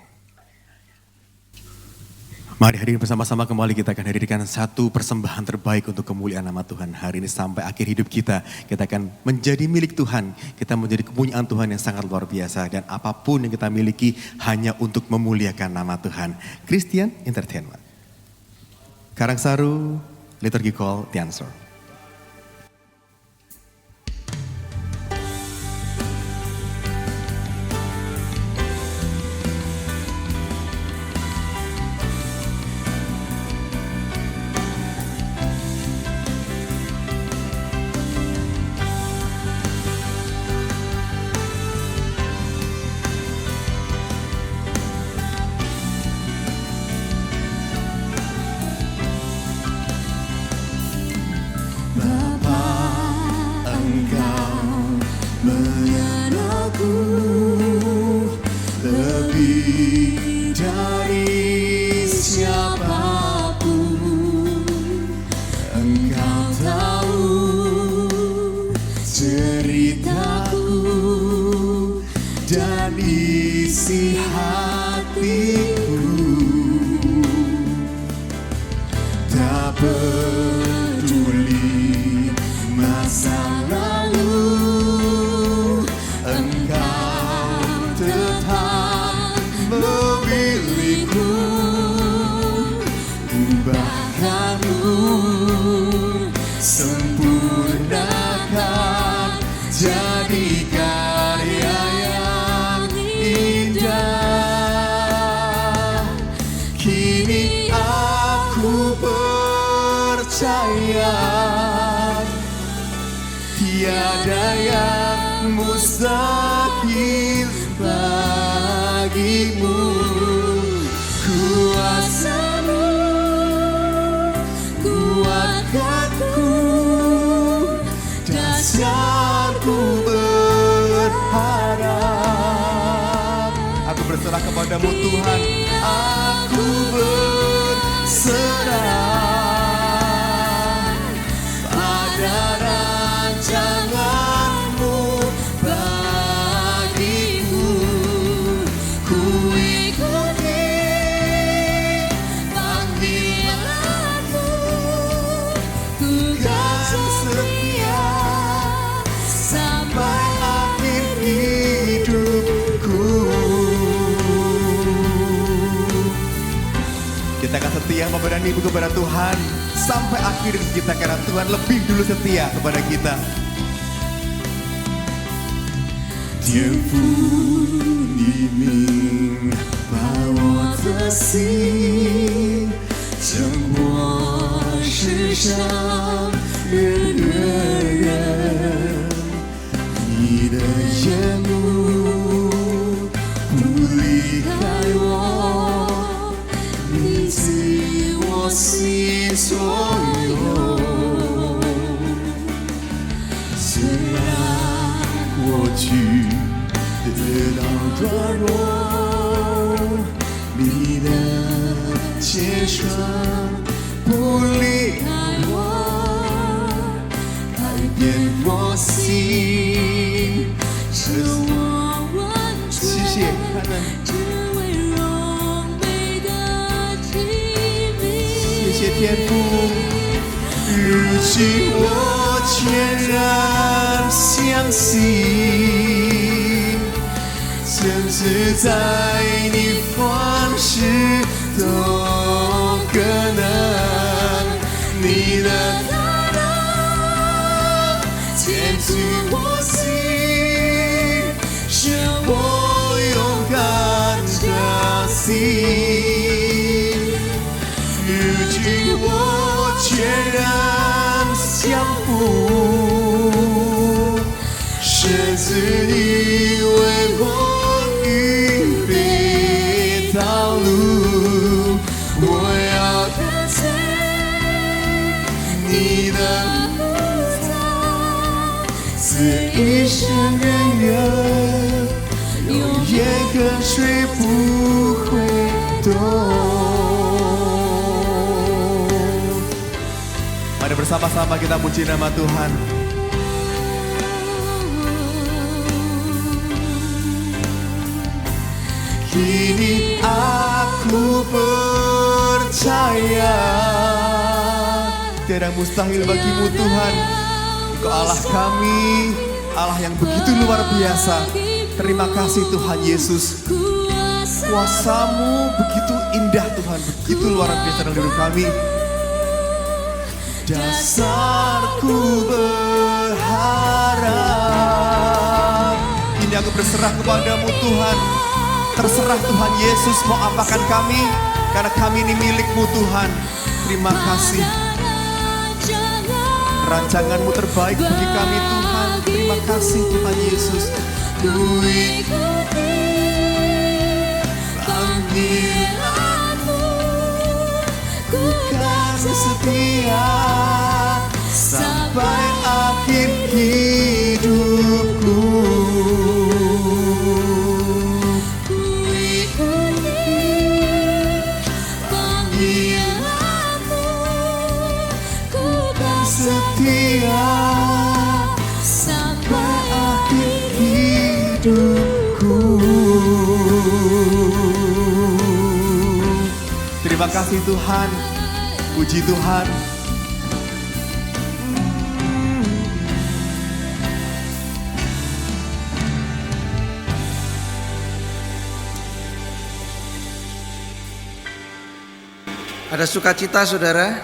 Mari hadirin bersama-sama kembali kita akan hadirkan satu persembahan terbaik untuk kemuliaan nama Tuhan. Hari ini sampai akhir hidup kita akan menjadi milik Tuhan. Kita menjadi kepunyaan Tuhan yang sangat luar biasa. Dan apapun yang kita miliki hanya untuk memuliakan nama Tuhan. Christian Entertainment. Karangsaru Liturgical Dancer. Tiada yang mustahil bagimu. Kuasa-Mu kuatkanku, dasarku berharap. Aku berserah kepadamu Tuhan. Aku berserah pada rancangan-Mu bagiku. Ku ikuti panggilan-Mu, ku kan setia sampai akhir hidupku. Kita akan setia Bapak dan Ibu kepada Tuhan sampai akhir hidup kita, karena Tuhan lebih dulu setia kepada kita. 天赋你名把我的心胜过世上任何人，你的眼目不离开我，你知我心所有。虽然过去得到软弱，你的坚守不离开我，改变我心，使我完全谢谢他们，只为荣美的启明。谢谢天父。如今我全然相信，甚至在你方式都可能，你的大能牵住我心，使我勇敢的心。如今我全然降服，甚至你为我预备道路，我要跟随你的步骤，一生人愿，永远跟随不会动。 Mari bersama-sama kita puji nama Tuhan. Kini aku percaya Tiada mustahil bagimu Tuhan. Engkau Allah kami, Allah yang begitu luar biasa. Terima kasih Tuhan Yesus. Kuasa-Mu begitu indah Tuhan, begitu luar biasa dalam hidup kami. dasarku berharap. Kini aku berserah kepadamu Tuhan. Terserah Tuhan Yesus mau apakan kami, karena kami ini milik-Mu Tuhan. Terima kasih. Rancangan-Mu terbaik bagi kami Tuhan. Terima kasih Tuhan Yesus. Ku ikuti panggilan-Mu, ku kan setia sampai akhir hidupku. Ku ikuti panggilan-Mu, ku kan setia sampai akhir hidupku. Terima kasih Tuhan. Puji Tuhan. Ada sukacita saudara?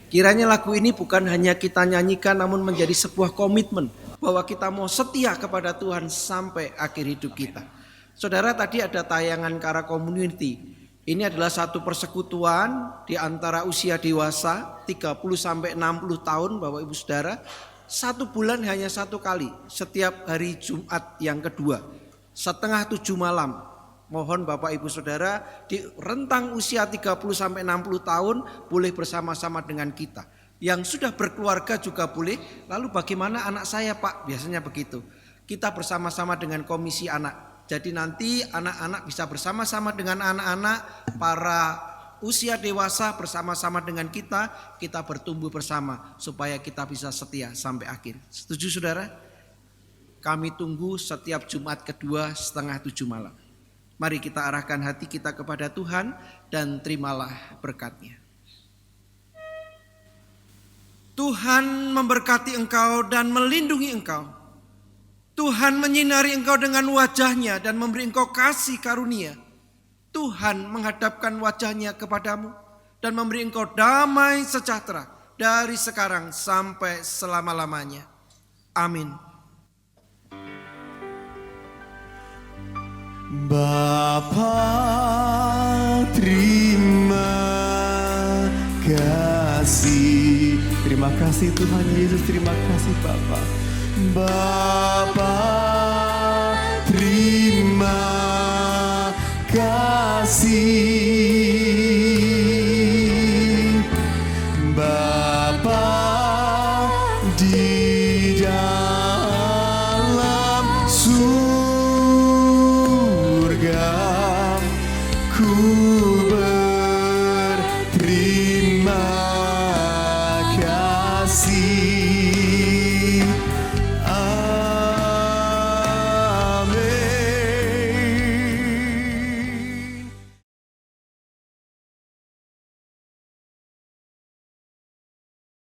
Kiranya lagu ini bukan hanya kita nyanyikan namun menjadi sebuah komitmen bahwa kita mau setia kepada Tuhan sampai akhir hidup kita. Saudara, tadi ada tayangan Kara Community. Ini adalah satu persekutuan di antara usia dewasa 30-60 tahun Bapak Ibu Saudara. 1 bulan hanya 1 kali, setiap hari Jumat yang kedua, 6:30 malam. Mohon Bapak Ibu Saudara di rentang usia 30-60 tahun boleh bersama-sama dengan kita. Yang sudah berkeluarga juga boleh. Lalu bagaimana anak saya Pak? Biasanya begitu. Kita bersama-sama dengan komisi anak. Jadi nanti anak-anak bisa bersama-sama dengan anak-anak, para usia dewasa bersama-sama dengan kita bertumbuh bersama supaya kita bisa setia sampai akhir. Setuju saudara? Kami tunggu setiap Jumat kedua 6:30 malam. Mari kita arahkan hati kita kepada Tuhan dan terimalah berkat-Nya. Tuhan memberkati engkau dan melindungi engkau. Tuhan menyinari engkau dengan wajah-Nya dan memberi engkau kasih karunia. Tuhan menghadapkan wajah-Nya kepadamu dan memberi engkau damai sejahtera dari sekarang sampai selama-lamanya. Amin. Bapa, terima kasih. Terima kasih Tuhan Yesus, terima kasih Bapa. Bapa, terima kasih.